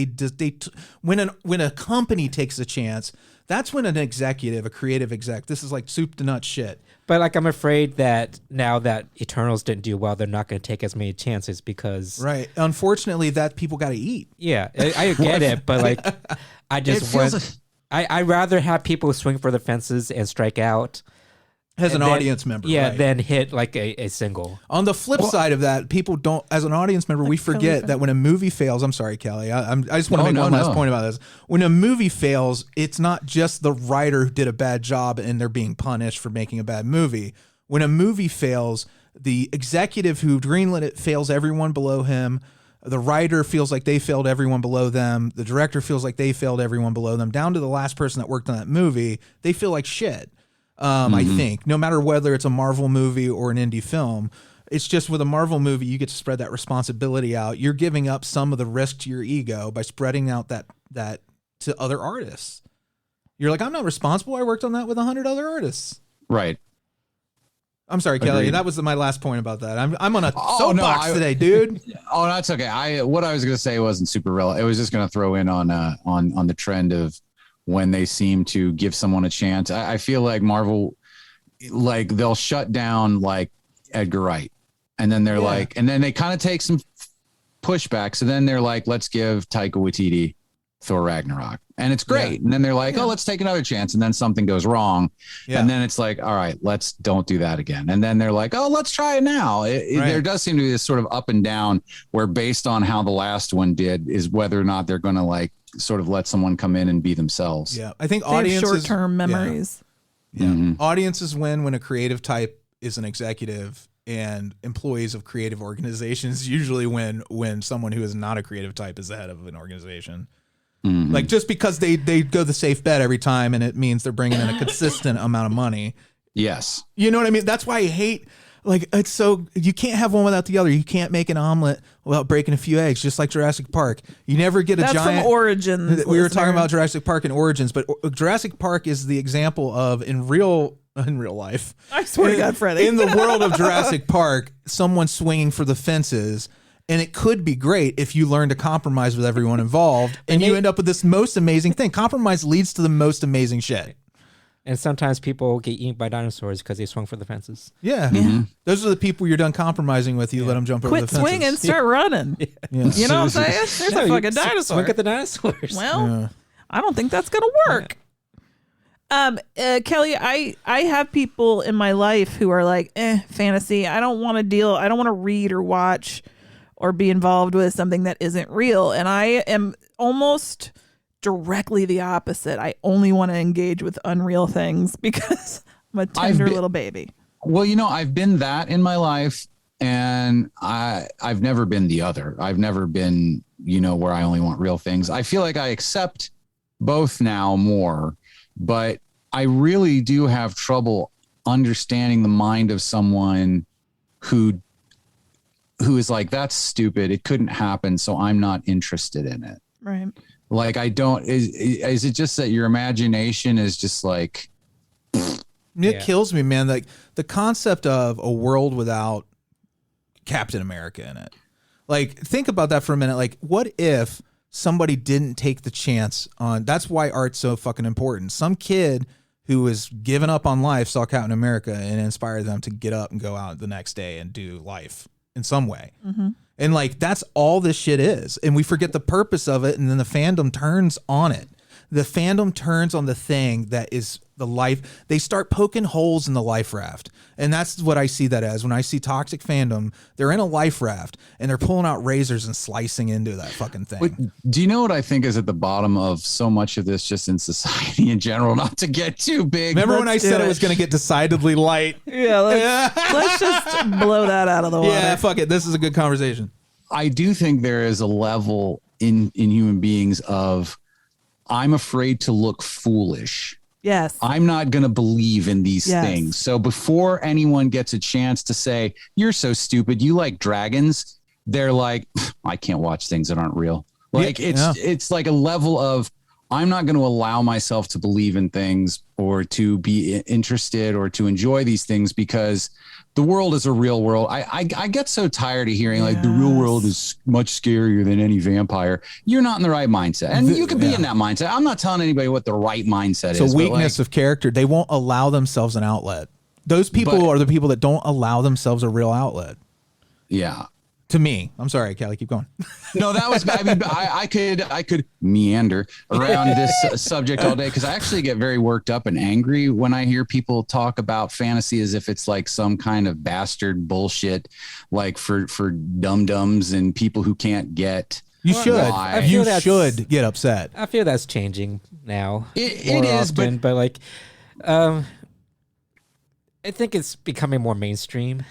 when a company takes a chance, that's when an executive, a creative exec, this is like soup to nuts shit.
But like, I'm afraid that now that Eternals didn't do well, they're not going to take as many chances because
unfortunately, that people got to eat.
Yeah, I get it, but like, I'd rather have people swing for the fences and strike out.
As an audience member.
Yeah, then hit like a single.
On the flip side of that, people don't, as an audience member, we forget that when a movie fails, I'm sorry, Kelley, I just want to make one last point about this. When a movie fails, it's not just the writer who did a bad job and they're being punished for making a bad movie. When a movie fails, the executive who greenlit it fails everyone below him. The writer feels like they failed everyone below them. The director feels like they failed everyone below them. Down to the last person that worked on that movie, they feel like shit. I think no matter whether it's a Marvel movie or an indie film, it's just with a Marvel movie, you get to spread that responsibility out. You're giving up some of the risk to your ego by spreading out that to other artists. You're like, I'm not responsible. I worked on that with 100 other artists.
Right.
I'm sorry, Kelley.
Agreed.
That was my last point about that. I'm on a soapbox today, dude.
Oh, that's okay. What I was going to say wasn't super relevant. It was just going to throw in on the trend of when they seem to give someone a chance. I feel like Marvel, like they'll shut down like Edgar Wright, and then they're like, and then they kind of take some pushbacks, and then they're like, let's give Taika Waititi Thor Ragnarok, and it's great. And then they're like, oh, let's take another chance, and then something goes wrong, and then it's like, all right, let's don't do that again. And then they're like, oh, let's try it now. There does seem to be this sort of up and down, where based on how the last one did is whether or not they're going to like sort of let someone come in and be themselves.
Yeah, I think
they audiences have short-term memories.
Yeah. Mm-hmm. Audiences win when a creative type is an executive, and employees of creative organizations usually win when someone who is not a creative type is the head of an organization. Mm-hmm. Like, just because they go the safe bet every time, and it means they're bringing in a consistent amount of money.
Yes.
You know what I mean? That's why I hate, like, it's so, you can't have one without the other. You can't make an omelet without breaking a few eggs, just like Jurassic Park. You never get a giant.
That's from Origins.
We were talking about Jurassic Park and Origins, but Jurassic Park is the example of in real life.
I swear to God, Freddie.
In the world of Jurassic Park, someone swinging for the fences. And it could be great if you learn to compromise with everyone involved, and you end up with this most amazing thing. Compromise leads to the most amazing shit.
And sometimes people get eaten by dinosaurs because they swung for the fences.
Yeah. Mm-hmm. Those are the people you're done compromising with. You let them jump over the fences.
Quit swinging, start running. Yeah. You know what I'm saying? There's a fucking dinosaur.
Swing at the dinosaurs.
Well, I don't think that's going to work. Kelley, I have people in my life who are like, fantasy. I don't want to deal. I don't want to read or watch or be involved with something that isn't real. And I am almost directly the opposite. I only want to engage with unreal things because I'm a tender little baby.
Well, I've been that in my life, and I've never been the other. I've never been, where I only want real things. I feel like I accept both now more, but I really do have trouble understanding the mind of someone who is like, that's stupid. It couldn't happen, so I'm not interested in it.
Right.
Like, I don't, is it just that your imagination is just like,
it kills me, man. Like the concept of a world without Captain America in it. Like, think about that for a minute. Like, what if somebody didn't take the chance on, that's why art's so fucking important. Some kid who was given up on life saw Captain America and inspired them to get up and go out the next day and do life in some way. Mm-hmm. And like, that's all this shit is. And we forget the purpose of it. And then the fandom turns on it. The fandom turns on the thing that is the life. They start poking holes in the life raft. And that's what I see that as. When I see Toxic Fandom, they're in a life raft and they're pulling out razors and slicing into that fucking thing.
But do you know what I think is at the bottom of so much of this, just in society in general, not to get too big?
Remember when I said it was going to get decidedly light?
Yeah, let's just blow that out of the water.
Yeah, fuck it. This is a good conversation.
I do think there is a level in human beings of, I'm afraid to look foolish.
Yes.
I'm not going to believe in these things. So before anyone gets a chance to say, you're so stupid, you like dragons, they're like, I can't watch things that aren't real. Like, it's like a level of, I'm not going to allow myself to believe in things or to be interested or to enjoy these things because the world is a real world. I get so tired of hearing like the real world is much scarier than any vampire. You're not in the right mindset. And you can be in that mindset. I'm not telling anybody what the right mindset is.
It's a weakness of character. They won't allow themselves an outlet. Those people are the people that don't allow themselves a real outlet.
Yeah.
To me, I'm sorry, Kelley, keep going.
No, that was, I mean, I could meander around this subject all day because I actually get very worked up and angry when I hear people talk about fantasy as if it's like some kind of bastard bullshit, like for dum-dums and people who can't get.
You should. You should get upset.
I feel that's changing now.
It is,
often, but like, I think it's becoming more mainstream.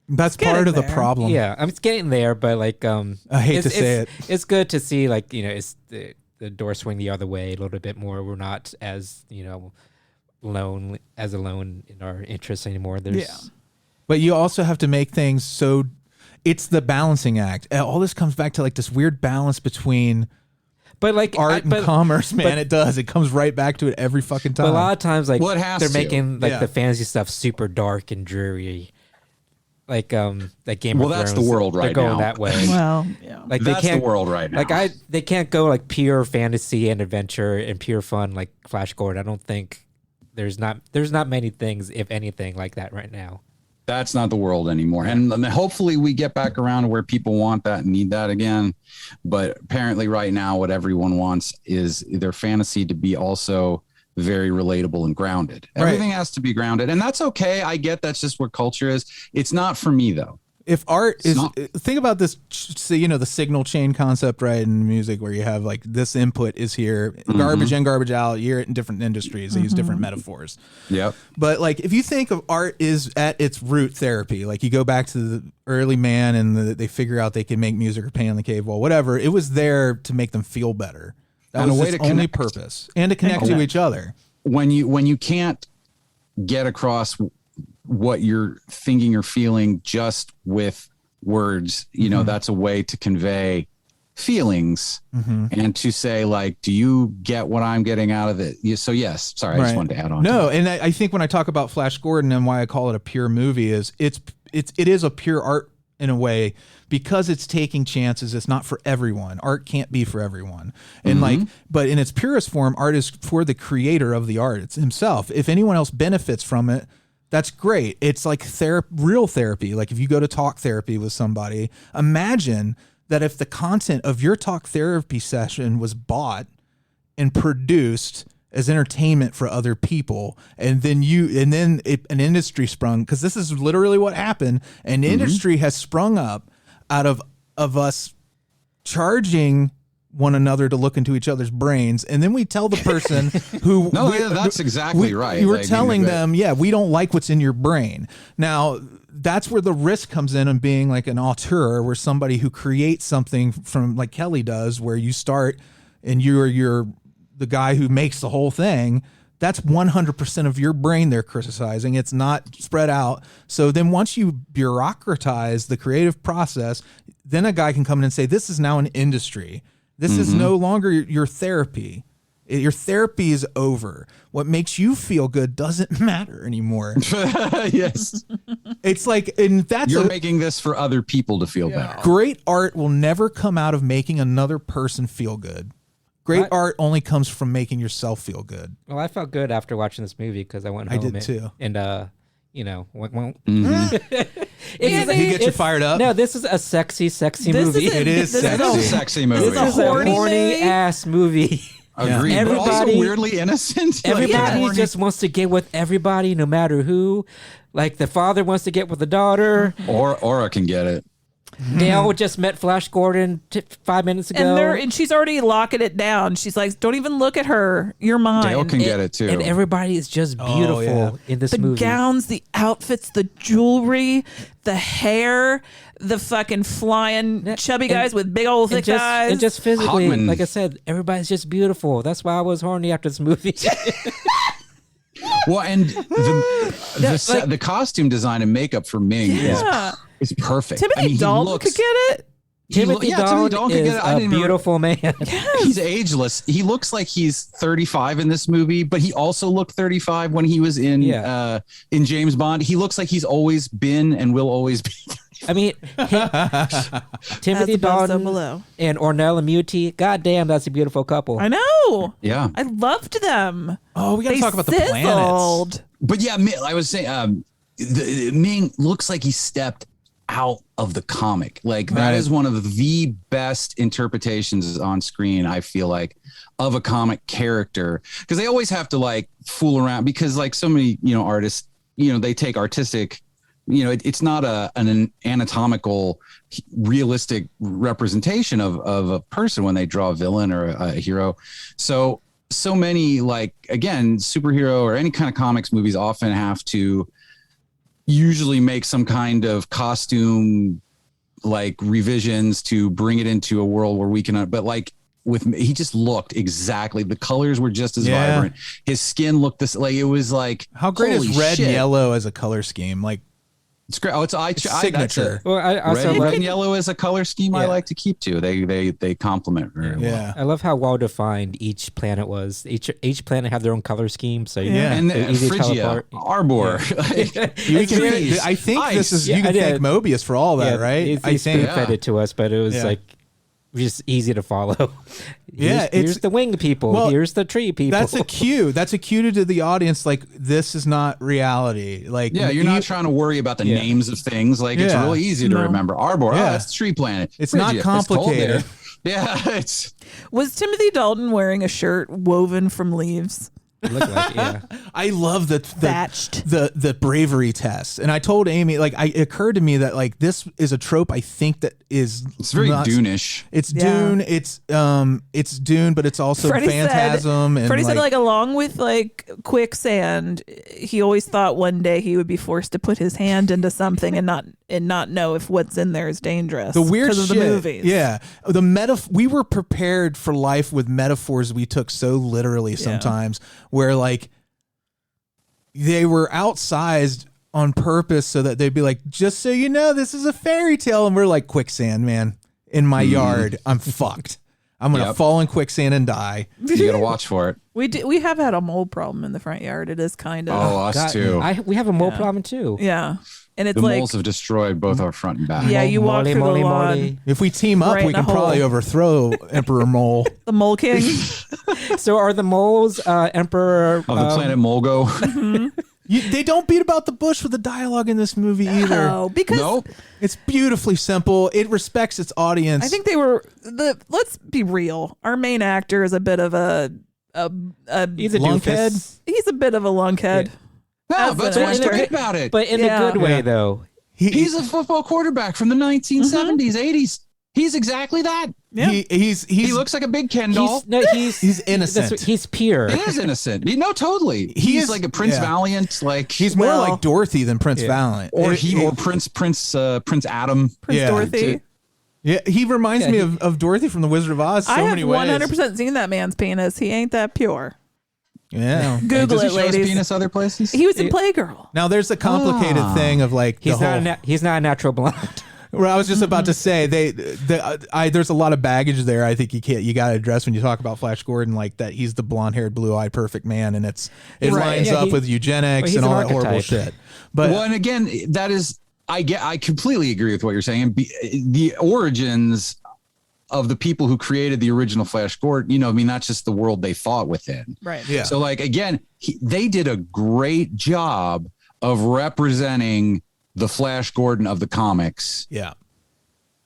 That's part of the problem.
Yeah, it's getting there, but like, I
hate to say it.
It's good to see, like, it's the door swing the other way a little bit more. We're not as alone in our interests anymore.
But you also have to make things so. It's the balancing act. All this comes back to like this weird balance between.
But like
art and commerce, man, it does. It comes right back to it every fucking time.
But a lot of times, like, they're making like
the
the fantasy stuff super dark and dreary. Like Game of Thrones.
Well, that's the world right now.
They're going that way.
Well, yeah.
Like
that's
they can't,
the world right now.
Like they can't go like pure fantasy and adventure and pure fun like Flash Gordon. I don't think there's not many things, if anything, like that right now.
That's not the world anymore. And hopefully we get back around to where people want that and need that again. But apparently right now what everyone wants is their fantasy to be also very relatable and grounded. Everything has to be grounded, and that's okay. I get that's just what culture is. It's not for me though.
If art is, think about this, the signal chain concept, right? In music, where you have like this input is here, garbage in, garbage out. You're in different industries. They use different metaphors.
Yep.
But like, if you think of art is at its root therapy, like you go back to the early man and they figure out they can make music or paint on the cave wall, whatever. It was there to make them feel better. That was its only purpose, and to connect to each other.
When you can't get across what you're thinking or feeling just with words, that's a way to convey feelings and to say, like, do you get what I'm getting out of it? So yes, sorry, I just wanted to add on.
No, and I think when I talk about Flash Gordon and why I call it a pure movie is it is a pure art in a way, because it's taking chances. It's not for everyone. Art can't be for everyone. And but in its purest form, art is for the creator of the art. It's himself. If anyone else benefits from it, that's great. It's like real therapy. Like if you go to talk therapy with somebody, imagine that if the content of your talk therapy session was bought and produced as entertainment for other people, and then an industry sprung, because this is literally what happened. An industry has sprung up out of us charging one another to look into each other's brains, and then we tell the person who
that's exactly right.
You were telling them, we don't like what's in your brain. Now that's where the risk comes in being like an auteur, where somebody who creates something from like Kelley does, where you start and you're the guy who makes the whole thing. That's 100% of your brain they're criticizing. It's not spread out. So then once you bureaucratize the creative process, then a guy can come in and say, this is now an industry. This is no longer your therapy. Your therapy is over. What makes you feel good doesn't matter anymore.
Yes.
It's like, and
you're making this for other people to feel better.
Great art will never come out of making another person feel good. Great art only comes from making yourself feel good.
Well, I felt good after watching this movie because I went home.
I did too.
And, you
get you fired up.
No, this is a sexy movie.
It is sexy.
It's a sexy movie.
This is a horny ass movie.
Agreed. But also weirdly innocent.
Everybody just wants to get with everybody, no matter who. Like the father wants to get with the daughter.
Or Aura can get it.
Dale just met Flash Gordon 5 minutes ago.
And she's already locking it down. She's like, don't even look at her. You're mine.
Dale can get it too.
And everybody is just beautiful in this movie.
The gowns, the outfits, the jewelry, the hair, the fucking flying chubby guys with big old thick eyes.
And just physically, like I said, everybody's just beautiful. That's why I was horny after this movie.
Well, and the costume design and makake for Ming is perfect.
Timothy Dalton could get it.
Timothy Dalton is a beautiful man.
Yes.
He's ageless. He looks like he's 35 in this movie, but he also looked 35 when he was in James Bond. He looks like he's always been and will always be.
I mean, Timothy Dalton and Ornella Muti. Goddamn, that's a beautiful couple.
I know.
Yeah,
I loved them.
Oh, we got to talk about the planets.
But yeah, I was saying, Ming looks like he stepped out of the comic. Like that is one of the best interpretations on screen, I feel like, of a comic character, because they always have to like fool around, because like so many artists, they take artistic, it's not an anatomical realistic representation of a person when they draw a villain or a hero. So many, like, again, superhero or any kind of comics movies often have to usually make some kind of costume like revisions to bring it into a world where we can, but like he just looked exactly, the colors were just as vibrant. His skin looked this, like, it was like,
how great is red and yellow as a color scheme? Like,
it's great. Oh, it's
signature.
Well, I also
red and yellow is a color scheme I like to keep to. They complement very well.
I love how well defined each planet was. Each planet had their own color scheme, so
and
easy to tell apart.
Arbor.
I think this is you can thank Mobius for all that, right?
I think fed it to us, but it was like just easy to follow. Here's the wing people.
Well,
here's the tree people.
That's a cue. That's a cue to the audience. Like, this is not reality. Like,
you're not trying to worry about the names of things. Like, it's really easy to remember. Arbor. That's the tree planet.
It's not complicated.
Was Timothy Dalton wearing a shirt woven from leaves?
Look like,
I love the bravery test, and I told Amy, like, it occurred to me that like this is a trope. I think that it's
very Dune-ish.
It's Dune. It's Dune, but it's also Phantasm.
Freddie said, like, along with like quicksand, he always thought one day he would be forced to put his hand into something and not know if what's in there is dangerous.
The weird
because of the movies.
Yeah, we were prepared for life with metaphors we took so literally sometimes. Where like they were outsized on purpose so that they'd be like, just so you know, this is a fairy tale. And we're like, quicksand, man, in my yard, I'm fucked. I'm going to fall in quicksand and die.
You got to watch for it.
We have had a mold problem in the front yard. It is kind of.
Oh, us too.
We have a mold problem too.
Yeah. And it's
the
like,
moles have destroyed both our front and back.
Yeah, you walk through the lawn.
If we team up, we can probably overthrow Emperor Mole.
The Mole King.
So are the moles Emperor
of the planet Molgo?
Mm-hmm.
They don't beat about the bush with the dialogue in this movie either.
No, because
it's beautifully simple. It respects its audience.
I think they were let's be real. Our main actor is a bit of a
he's a
lunkhead.
He's a bit of a lunkhead.
Yeah. No, but what's great about it?
But in a good way, though.
He's a football quarterback from the 1970s, 80s. He's exactly that.
Yeah.
He looks like a big Ken doll.
He's innocent.
He's pure.
He is innocent. Totally. He's like a Prince Valiant. Like
he's more like Dorothy than Prince Valiant,
or Prince Adam.
Prince Dorothy.
Yeah, he reminds me of Dorothy from The Wizard of Oz. So many ways.
I have 100% seen that man's penis. He ain't that pure.
Yeah,
Google it, ladies.
His penis other places.
He was in Playgirl.
Now there's a complicated thing of like
he's not a natural blonde.
Well, I was just about to say there's a lot of baggage there. I think you got to address when you talk about Flash Gordon, like that he's the blonde-haired, blue-eyed, perfect man, and it lines up with eugenics and all that horrible shit. But
and again, that is I completely agree with what you're saying. The origins of the people who created the original Flash Gordon, that's just the world they fought within.
Right.
Yeah. So like again, they did a great job of representing the Flash Gordon of the comics.
Yeah.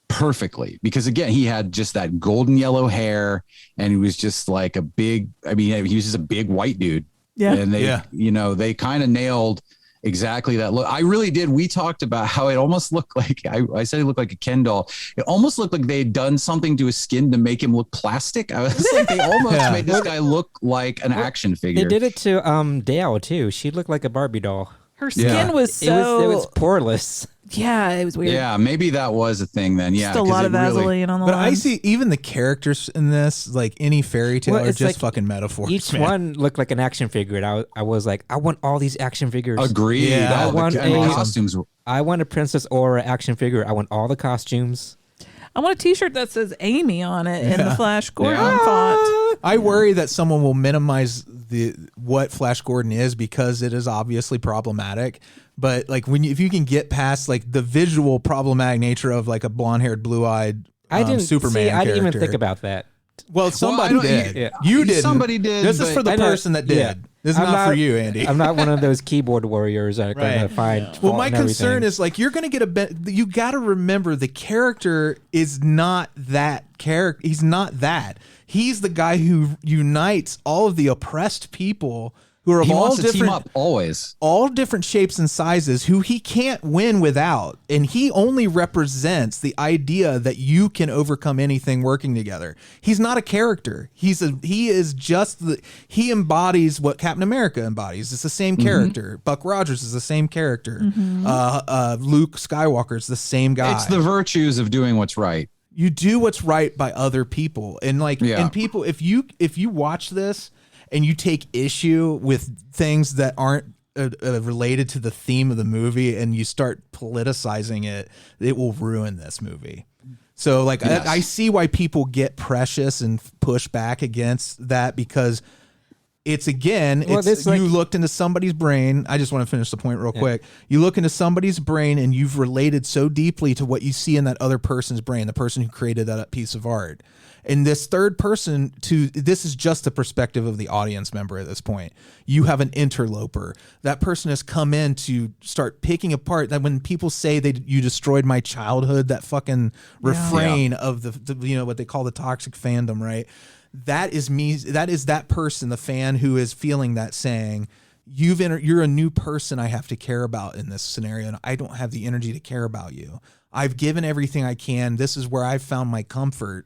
Perfectly. Because again, he had just that golden yellow hair and he was just like he was just a big white dude.
Yeah.
And they kind of nailed exactly that look. I really did. We talked about how it almost looked like, I said he looked like a Ken doll. It almost looked like they had done something to his skin to make him look plastic. I was like, they almost made this guy look like an action figure.
They did it to Dale too. She looked like a Barbie doll.
Her skin was
it was poreless.
Yeah, it was weird.
Yeah, maybe that was a thing then. Yeah,
just a lot of Vaseline on the
But
lines.
I see even the characters in this, like any fairy tale, are just fucking metaphors.
Each one looked like an action figure, and I was like, I want all these action figures.
Agreed.
Yeah.
I want
costumes.
I want a Princess Aura action figure. I want all the costumes.
I want a T-shirt that says Amy on it in the Flash Gordon font.
I worry that someone will minimize what Flash Gordon is because it is obviously problematic. But like if you can get past like the visual problematic nature of like a blonde-haired, blue-eyed Superman
I didn't even
character.
think about that.
Well, somebody did. You did.
Somebody did.
This is for the person that did.
Yeah.
This is not for you, Andy.
I'm not one of those keyboard warriors that are going to find.
Well, my concern is like you're going to get you got to remember the character is not that character. He's not that. He's the guy who unites all of the oppressed people who are of all different,
team up always,
all different shapes and sizes, who he can't win without, and he only represents the idea that you can overcome anything working together. He's not a character. He embodies what Captain America embodies. It's the same character. Buck Rogers is the same character. Luke Skywalker is the same guy.
It's the virtues of doing what's right.
You do what's right by other people, and and people. If you watch this and you take issue with things that aren't related to the theme of the movie and you start politicizing it, it will ruin this movie. So I see why people get precious and push back against that, because it's you looked into somebody's brain. I just want to finish the point real quick. You look into somebody's brain and you've related so deeply to what you see in that other person's brain, the person who created that piece of art. And this third person, this is just the perspective of the audience member at this point. You have an interloper. That person has come in to start picking apart that when people say you destroyed my childhood, that fucking refrain of the what they call the toxic fandom, right? That is me. That is that person, the fan, who is feeling that, saying, you're a new person I have to care about in this scenario, and I don't have the energy to care about you. I've given everything I can. This is where I've found my comfort,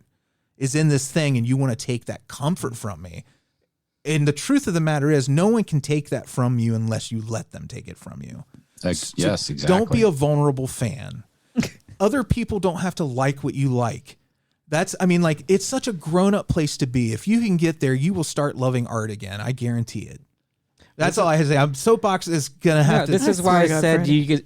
is in this thing, and you want to take that comfort from me. And the truth of the matter is, no one can take that from you unless you let them take it from you.
Yes, exactly.
Don't be a vulnerable fan. Other people don't have to like what you like. It's such a grown-up place to be. If you can get there, you will start loving art again. I guarantee it. That's all I have to say. Soapbox is going to have to...
This is why I said you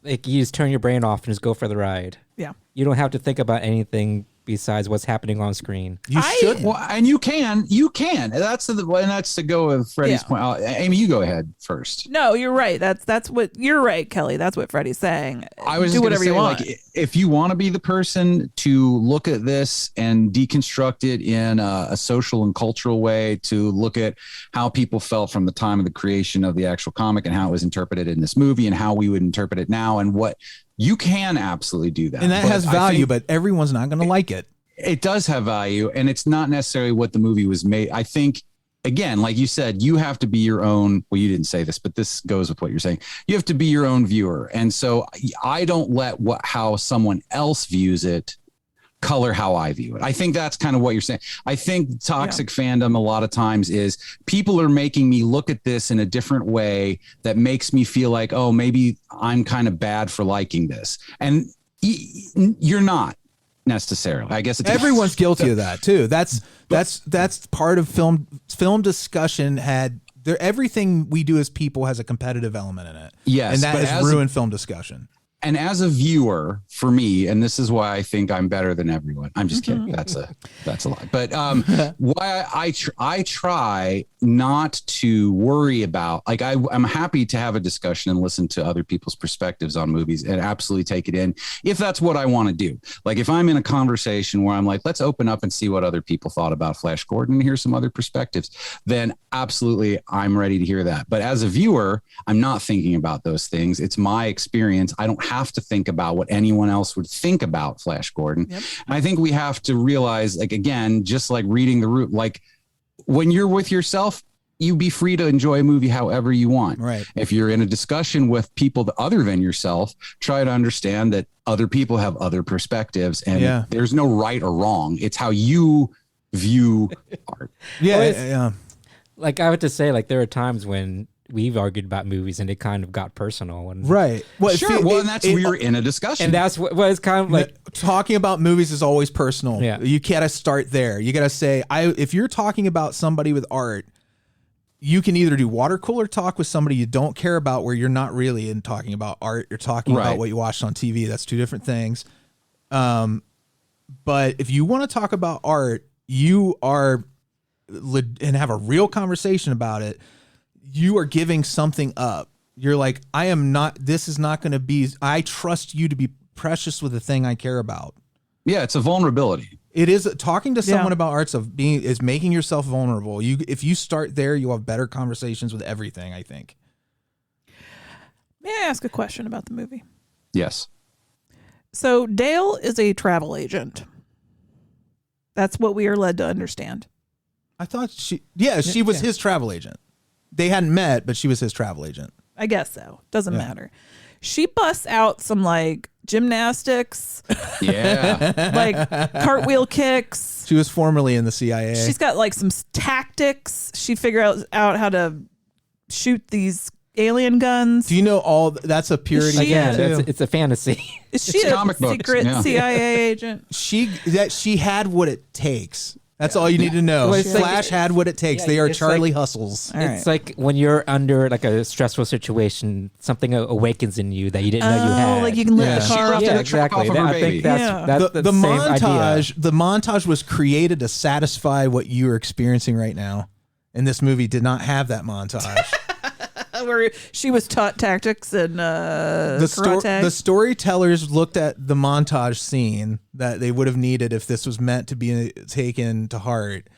just turn your brain off and just go for the ride.
Yeah.
You don't have to think about anything besides what's happening on screen.
You should.
Well, and you can. That's to go with Freddie's point. Amy, you go ahead first.
No, you're right. That's what you're right, Kelley. That's what Freddie's saying.
I was
do whatever you want.
If you want to be the person to look at this and deconstruct it in a social and cultural way, to look at how people felt from the time of the creation of the actual comic and how it was interpreted in this movie and how we would interpret it now, and what you can absolutely do that.
And that has value, but everyone's not going to like it.
It does have value, and it's not necessarily what the movie was made. I think, again, like you said, you have to be your own. Well, you didn't say this, but this goes with what you're saying. You have to be your own viewer. And so I don't let how someone else views it color how I view it. I think that's kind of what you're saying. I think toxic fandom a lot of times is people are making me look at this in a different way that makes me feel like, oh, maybe I'm kind of bad for liking this. And you're not necessarily. I guess
everyone's guilty of that too. That's part of film discussion everything we do as people has a competitive element in it.
Yes.
And that has ruined film discussion.
And as a viewer, for me, and this is why I think I'm better than everyone. I'm just kidding. That's a lie. But why I try not to worry about, like, I'm happy to have a discussion and listen to other people's perspectives on movies and absolutely take it in if that's what I want to do. Like, if I'm in a conversation where I'm like, let's open up and see what other people thought about Flash Gordon and hear some other perspectives, then absolutely I'm ready to hear that. But as a viewer, I'm not thinking about those things. It's my experience. I don't have to think about what anyone else would think about Flash Gordon. Yep. And I think we have to realize, like, again, just like reading the root, like when you're with yourself, you be free to enjoy a movie however you want.
Right.
If you're in a discussion with people other than yourself, try to understand that other people have other perspectives and there's no right or wrong. It's how you view art.
Like I would just say, like, there are times when we've argued about movies and it kind of got personal. And
right.
Well, sure. And that's we were in a discussion.
And that's what it's kind of like.
Talking about movies is always personal.
Yeah.
You gotta start there. You gotta say, if you're talking about somebody with art, you can either do water cooler talk with somebody you don't care about where you're not really in talking about art. You're talking about what you watched on TV. That's two different things. But if you want to talk about art, you are and have a real conversation about it, you are giving something up. You're like, this is not going to be, I trust you to be precious with the thing I care about.
Yeah. It's a vulnerability.
It is talking to someone about arts is making yourself vulnerable. If you start there, you'll have better conversations with everything, I think.
May I ask a question about the movie?
Yes.
So Dale is a travel agent. That's what we are led to understand.
I thought she was his travel agent. They hadn't met, but she was his travel agent.
I guess so. Doesn't matter. She busts out some like gymnastics. Like cartwheel kicks.
She was formerly in the CIA.
She's got like some tactics. She figured out how to shoot these alien guns.
Do you know that's a purity?
Again, it's a fantasy.
Is she a secret CIA agent?
She had what it takes. That's all you need to know. Flash had what it takes. They are Charlie Hustles.
It's like when you're under like a stressful situation, something awakens in you that you didn't know you had.
Like you can lift the car up.
Yeah, exactly. I think that's the same
montage.
idea.
The montage was created to satisfy what you are experiencing right now, and this movie did not have that montage.
Where she was taught tactics and karate.
The storytellers looked at the montage scene that they would have needed if this was meant to be taken to heart,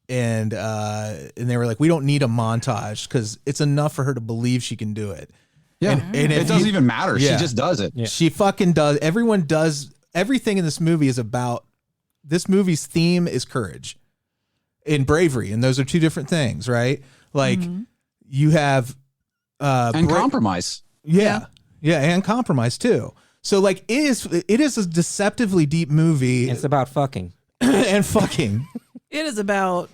and they were like, we don't need a montage because it's enough for her to believe she can do it.
Yeah, and it doesn't even matter. She just does it.
Yeah. She fucking does. Everyone does. Everything in this movie is about. This movie's theme is courage and bravery, and those are two different things, right? Like you have.
And compromise.
Yeah, and compromise too. So like it is a deceptively deep movie.
It's about fucking.
And fucking.
It is about.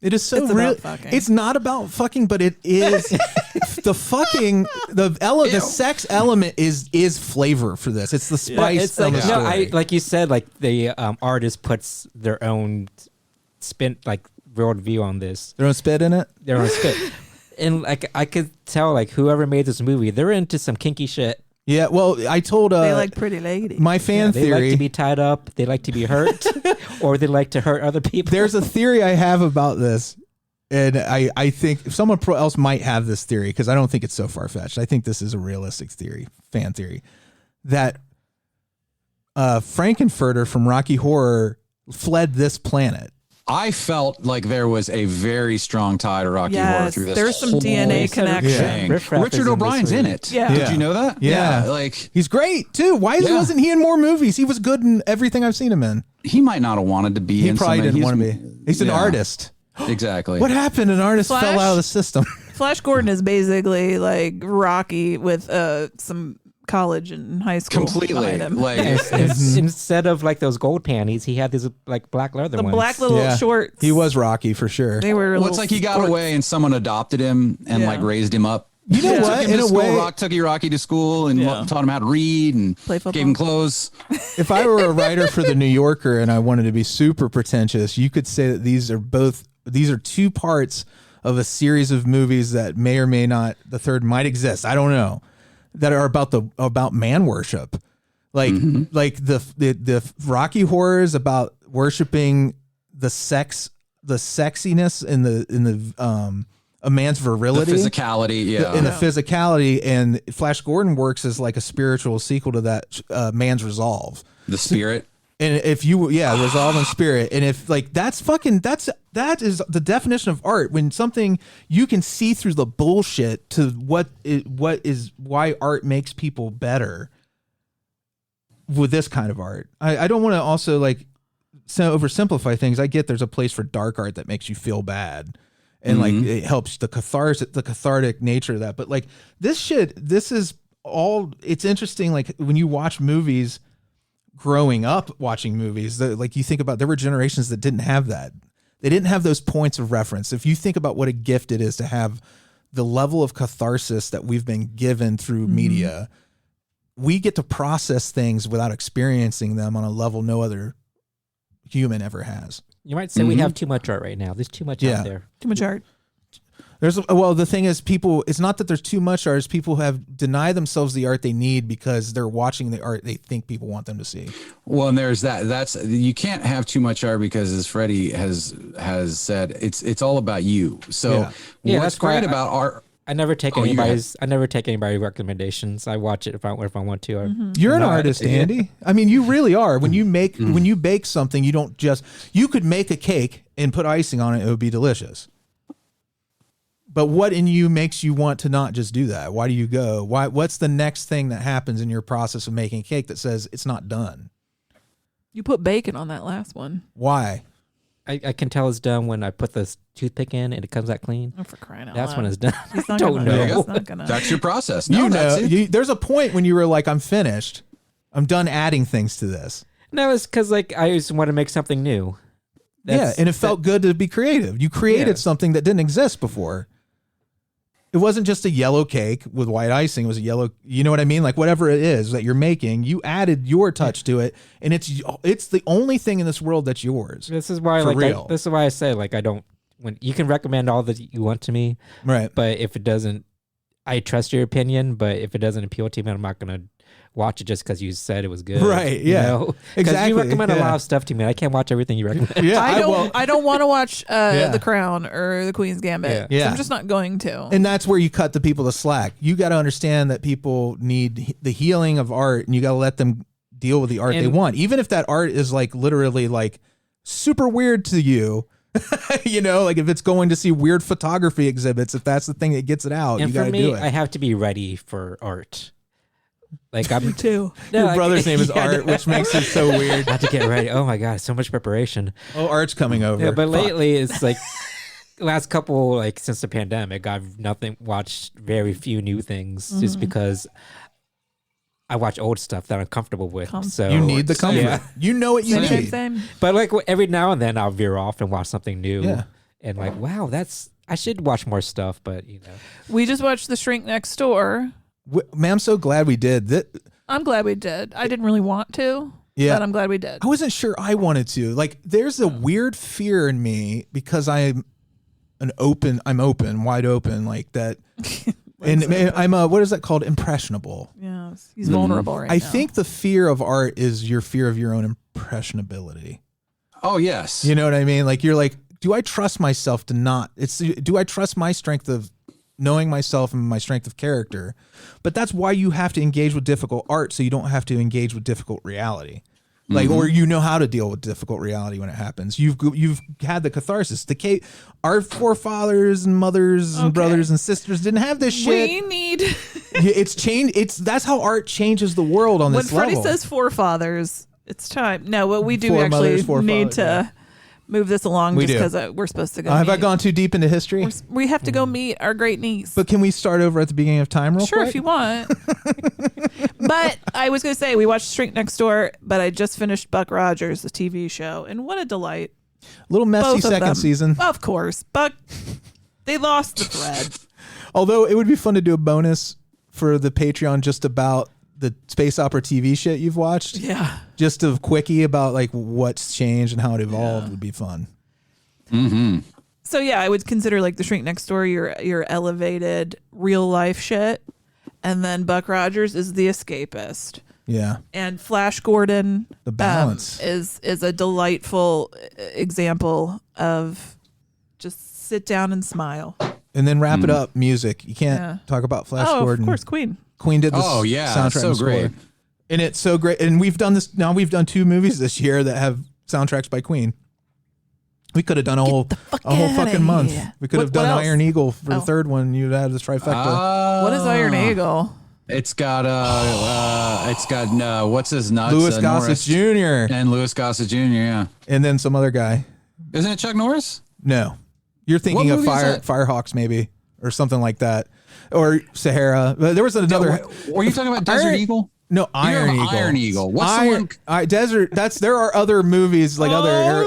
It is so real. It's not about fucking, but it is. The fucking the sex element is flavor for this. It's the spice.
It's like
of the story.
like you said, like the artist puts their own spin, like world view on this.
Their own spit in it.
Their own spit. And like I could tell, like whoever made this movie, they're into some kinky shit.
Yeah, well, I told
they like pretty ladies.
My fan
they
theory.
They like to be tied up. They like to be hurt, or they like to hurt other people.
There's a theory I have about this, and I think someone else might have this theory because I don't think it's so far fetched. I think this is a realistic theory, fan theory, that Frankenfurter from Rocky Horror fled this planet.
I felt like there was a very strong tie to Rocky Horror through this.
There's some DNA connection.
Yeah. Richard O'Brien's in it.
Yeah.
Did you know that?
Yeah.
Like
he's great too. Why wasn't he in more movies? He was good in everything I've seen him in.
He might not have wanted to be in.
He probably didn't want to be. He's an artist.
Exactly.
What happened? An artist fell out of the system.
Flash Gordon is basically like Rocky with some college and high school.
Completely. Like
instead of like those gold panties, he had these like black leather ones.
The black little shorts.
He was Rocky for sure.
They were.
Well, it's like he got away and someone adopted him and like raised him up.
You know what?
Took him to school, took Rocky to school and taught him how to read and gave him clothes.
If I were a writer for the New Yorker and I wanted to be super pretentious, you could say that these are two parts of a series of movies that may or may not, the third might exist. I don't know. That are about man worship, like the Rocky Horror is about worshiping the sexiness in the a man's virility,
the physicality,
and the physicality. And Flash Gordon works as like a spiritual sequel to that man's resolve,
the spirit.
And if you, resolve and spirit. And if like, that is the definition of art, when something you can see through the bullshit to why art makes people better with this kind of art. I don't want to also like oversimplify things. I get there's a place for dark art that makes you feel bad. And like, it helps the cathartic nature of that. But like this is all, it's interesting. Like when you watch movies, growing up watching movies, like you think about, there were generations that didn't have that. They didn't have those points of reference. If you think about what a gift it is to have the level of catharsis that we've been given through media, we get to process things without experiencing them on a level no other human ever has.
You might say we have too much art right now. There's too much out there.
Too much art.
The thing is, people, it's not that there's too much art, it's people have denied themselves the art they need because they're watching the art they think people want them to see.
Well, and there's that. You can't have too much art because, as Freddie has said, it's all about you. So what's great about art?
I never take anybody's recommendations. I watch it if I want to.
You're an artist, Andy. I mean, you really are. When you when you bake something, you don't just, you could make a cake and put icing on it, it would be delicious. But what in you makes you want to not just do that? Why do you go? What's the next thing that happens in your process of making cake that says it's not done?
You put bacon on that last one.
Why?
I can tell it's done when I put the toothpick in and it comes out clean.
Oh, for crying out
That's
loud.
when it's done.
I don't know.
That's your process.
No, there's a point when you were like, I'm finished. I'm done adding things to this.
No, it's because like I just want to make something new.
And it felt good to be creative. You created something that didn't exist before. It wasn't just a yellow cake with white icing. It was a yellow, you know what I mean? Like whatever it is that you're making, you added your touch to it, and it's the only thing in this world that's yours.
This is why, this is why I say like I don't. When you can recommend all that you want to me,
right?
But if it doesn't, I trust your opinion. But if it doesn't appeal to me, I'm not gonna watch it just because you said it was good.
Right. Yeah.
Exactly. You recommend a lot of stuff to me. I can't watch everything you recommend.
Yeah.
I don't want to watch The Crown or The Queen's Gambit.
Yeah.
So I'm just not going to.
And that's where you cut the people the slack. You got to understand that people need the healing of art, and you got to let them deal with the art they want. Even if that art is like literally like super weird to you, you know, like if it's going to see weird photography exhibits, if that's the thing that gets it out,
and
you got to do it.
I have to be ready for art. Like I'm
too.
No,
your brother's name is Art, which makes it so weird.
I have to get ready. Oh my god, so much preparation.
Oh, Art's coming over.
Yeah, but lately it's like last couple, like since the pandemic, I've watched very few new things just because I watch old stuff that I'm comfortable with. So
you need the comfort. Yeah. You know what you need.
Same.
But like every now and then I'll veer off and watch something new. Yeah. And like, wow, I should watch more stuff, but you know.
We just watched The Shrink Next Door.
Man, I'm so glad we did that. I'm
glad we did. I didn't really want to, but I'm glad we did.
I wasn't sure I wanted to. Like, there's a weird fear in me because I'm wide open, like that. And I'm what is that called? Impressionable.
Yeah, he's vulnerable right now.
I think the fear of art is your fear of your own impressionability.
Oh, yes.
You know what I mean? Like, you're like, do I trust myself to not? Do I trust my strength of knowing myself and my strength of character? But that's why you have to engage with difficult art, so you don't have to engage with difficult reality. Like, or you know how to deal with difficult reality when it happens. You've had the catharsis. Our forefathers and mothers and brothers and sisters didn't have this shit.
We need.
It's changed. That's how art changes the world on this level.
When Freddie says forefathers, it's time. No, what we do actually need to move this along
We
just
do.
because we're supposed to go.
Have I gone too deep into history?
We have to go meet our great niece.
But can we start over at the beginning of time real
Sure,
quick?
if you want. But I was going to say, we watched Straight Next Door, but I just finished Buck Rogers, the TV show, and what a delight.
A little messy
Both of
second
them.
season.
Of course. Buck, they lost the thread.
Although it would be fun to do a bonus for the Patreon just about the space opera TV shit you've watched.
Yeah.
Just a quickie about like what's changed and how it evolved would be fun.
Mm-hmm.
So yeah, I would consider like the Shrink Next Door your elevated real life shit, and then Buck Rogers is the escapist.
Yeah.
And Flash Gordon,
the balance
is a delightful example of just sit down and smile.
And then wrap it up. Music. You can't talk about Flash Gordon.
Of course, Queen.
Queen did this.
Oh yeah,
soundtrack
that's so
and
great.
score. And it's so great. And we've done this now. We've done 2 movies this year that have soundtracks by Queen. We could have done a whole fucking month. We could have done Iron Eagle for the third one. You'd have this trifecta.
What is Iron Eagle?
It's got what's his nuts?
Louis Gossett
Norris
Jr.
and Louis Gossett Jr. Yeah,
and then some other guy.
Isn't it Chuck Norris?
No, you're thinking
What
of
movie is that?
Firehawks maybe or something like that, or Sahara. But there was another.
Were you talking about Desert Eagle?
No, Iron Eagle.
Iron Eagle. What's the one?
Desert. There are other movies like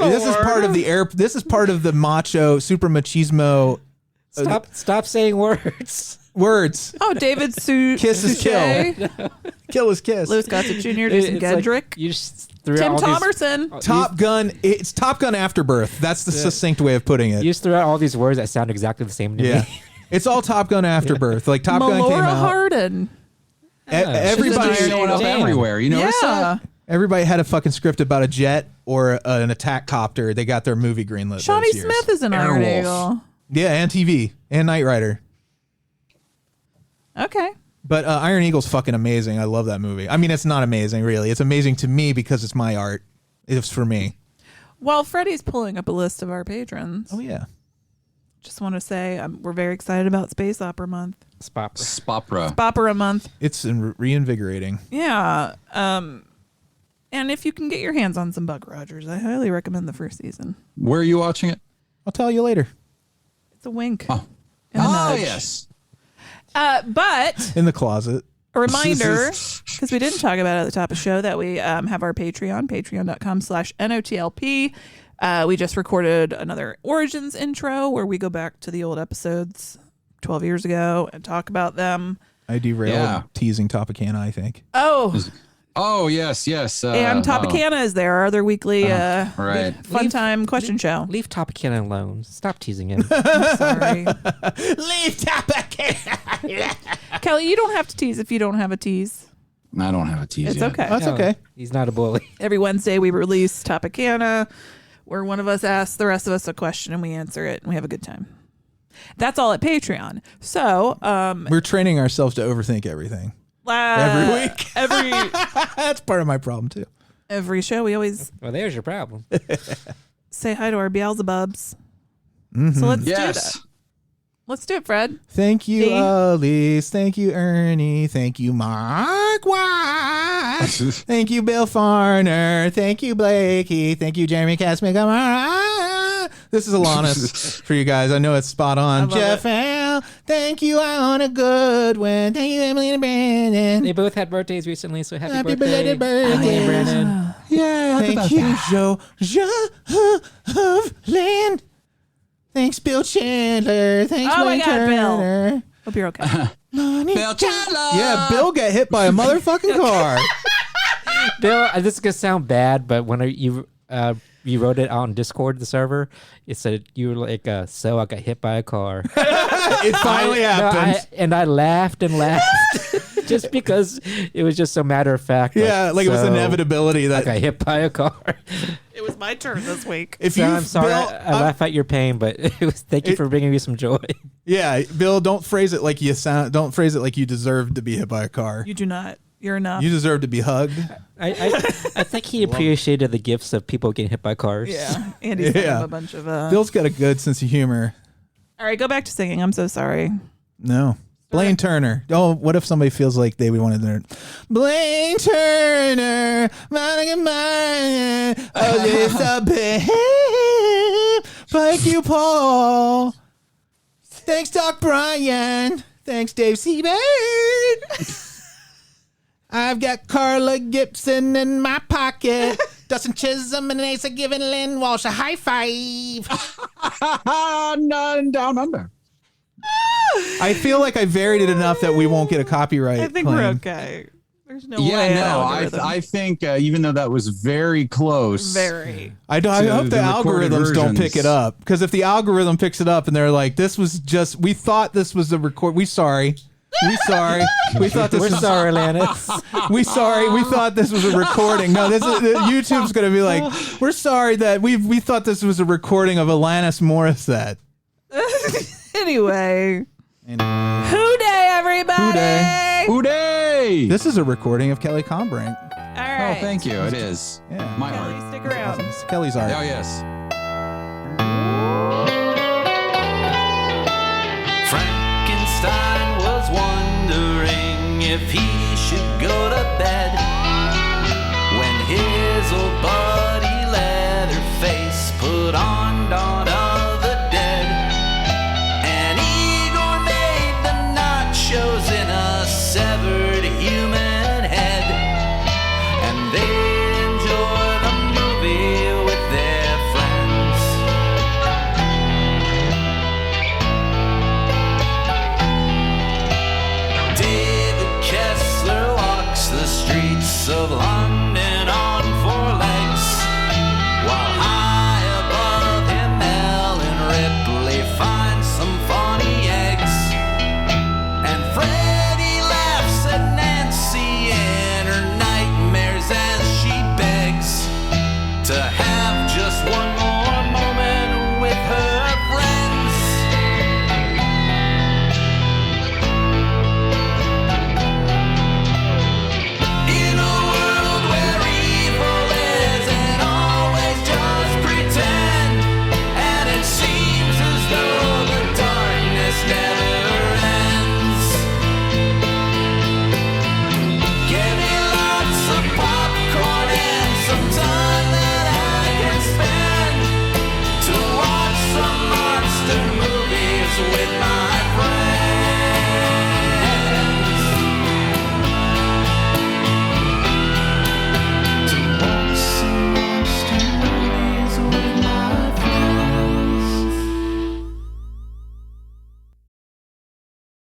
this is part of the air. This is part of the macho super machismo.
Stop saying words.
Words.
Oh, David
Kiss is kill. Kill is kiss.
Louis Gossett Jr. Jason Gedrick.
Like you just threw
Tim
out
Thomerson.
Top Gun. It's Top Gun Afterbirth. That's the succinct way of putting it.
You just threw out all these words that sound exactly the same to me.
It's all Top Gun Afterbirth. Like Top Gun came out.
Hardin.
Everybody
showing up everywhere. You notice that?
Everybody had a fucking script about a jet or an attack copter. They got their movie greenlit.
Shawnee Smith is an Iron Eagle.
Yeah, and TV and Knight Rider.
Okay.
But Iron Eagle's fucking amazing. I love that movie. I mean, it's not amazing, really. It's amazing to me because it's my art. It's for me.
While Freddie's pulling up a list of our patrons.
Oh, yeah.
Just want to say we're very excited about Space Opera Month.
Spopera
Month.
It's reinvigorating.
Yeah. And if you can get your hands on some Buck Rogers, I highly recommend the first season.
Where are you watching it?
I'll tell you later.
It's a wink.
Oh, yes.
But
in the closet.
A reminder, because we didn't talk about it at the top of the show, that we have our Patreon, patreon.com/NOTLP. We just recorded another Origins intro where we go back to the old episodes 12 years ago and talk about them.
I derailed teasing Topicana, I think.
Oh, yes.
And Topicana is there, our other weekly fun time question show.
Leave Topicana alone. Stop teasing him.
I'm sorry.
Leave Topicana.
Kelly, you don't have to tease if you don't have a tease.
I don't have a tease
It's
yet.
okay.
That's okay.
He's not a bully.
Every Wednesday we release Topicana, where one of us asks the rest of us a question and we answer it and we have a good time. That's all at Patreon. So
we're training ourselves to overthink everything. Every week. That's part of my problem too.
Every show we always
there's your problem.
say hi to our Beelzebubs.
Mm-hmm.
So let's do that. Let's do it, Fred.
Thank you, Alise. Thank you, Ernie. Thank you, Mark White. Thank you, Bill Farner. Thank you, Blakey. Thank you, Jeremy Casmick. This is Alanis for you guys. I know it's spot on. Jeff L. Thank you, Iona Goodwin. Thank you, Emily and Brandon.
They both had birthdays recently, so happy birthday.
Belated birthday,
Brandon.
Yeah, thank you, of Lynn. Thanks, Bill Chandler. Thanks,
oh my
Wayne
God,
Turner.
Bill. Hope you're okay.
Bill Chandler.
Yeah, Bill got hit by a motherfucking car.
Bill, this is gonna sound bad, but when you wrote it on Discord, the server, it said you were like, so I got hit by a car.
It finally happened.
And I laughed and laughed just because it was just so matter of fact.
Yeah, like it was inevitability that
I got hit by a car.
It was my turn this week.
I'm sorry, Bill, I laugh at your pain, but it was thank you for bringing me some joy.
Yeah, Bill, don't phrase it like you sound. Don't phrase it like you deserve to be hit by a car.
You do not. You're enough.
You deserve to be hugged.
I think he appreciated the gifts of people getting hit by cars.
Yeah, Andy's a bunch of.
Bill's got a good sense of humor.
All right, go back to singing. I'm so sorry.
No. Blayne Turner. Oh, what if somebody feels like they wanted their Blayne Turner? Oh, it's a Thank you, Paul. Thanks, Doc Brian. Thanks, Dave Siebert. I've got Carla Gibson in my pocket. Dustin Chisam and Asa giving Lynn Walsh a high five.
None down under.
I feel like I varied it enough that we won't get a copyright
I think
claim.
we're okay. There's no
Yeah,
way.
no, I think even though that was very close.
Very.
I hope the algorithms don't pick it up. Because if the algorithm picks it up and they're like, this was just, we thought this was a record. We sorry. We sorry. We thought this
We're
was
sorry, Lannis.
We sorry. We thought this was a recording. No, this is YouTube's going to be like, we're sorry that we thought this was a recording of Alanis Morissette.
Anyway. Who day, everybody?
Who day?
Who day?
This is a recording of Kelley Kombrinck.
All right.
Oh, thank you. It is.
Yeah.
My
Kelley,
art.
stick around.
It's Kelley's art.
Oh, yes.
Frankenstein was wondering if he should go to bed when his old buddy Leatherface put on Dawn of the Dead. And Igor made the nachos in a severed human head, and they enjoy the movie with their friends. David Kessler walks the streets of London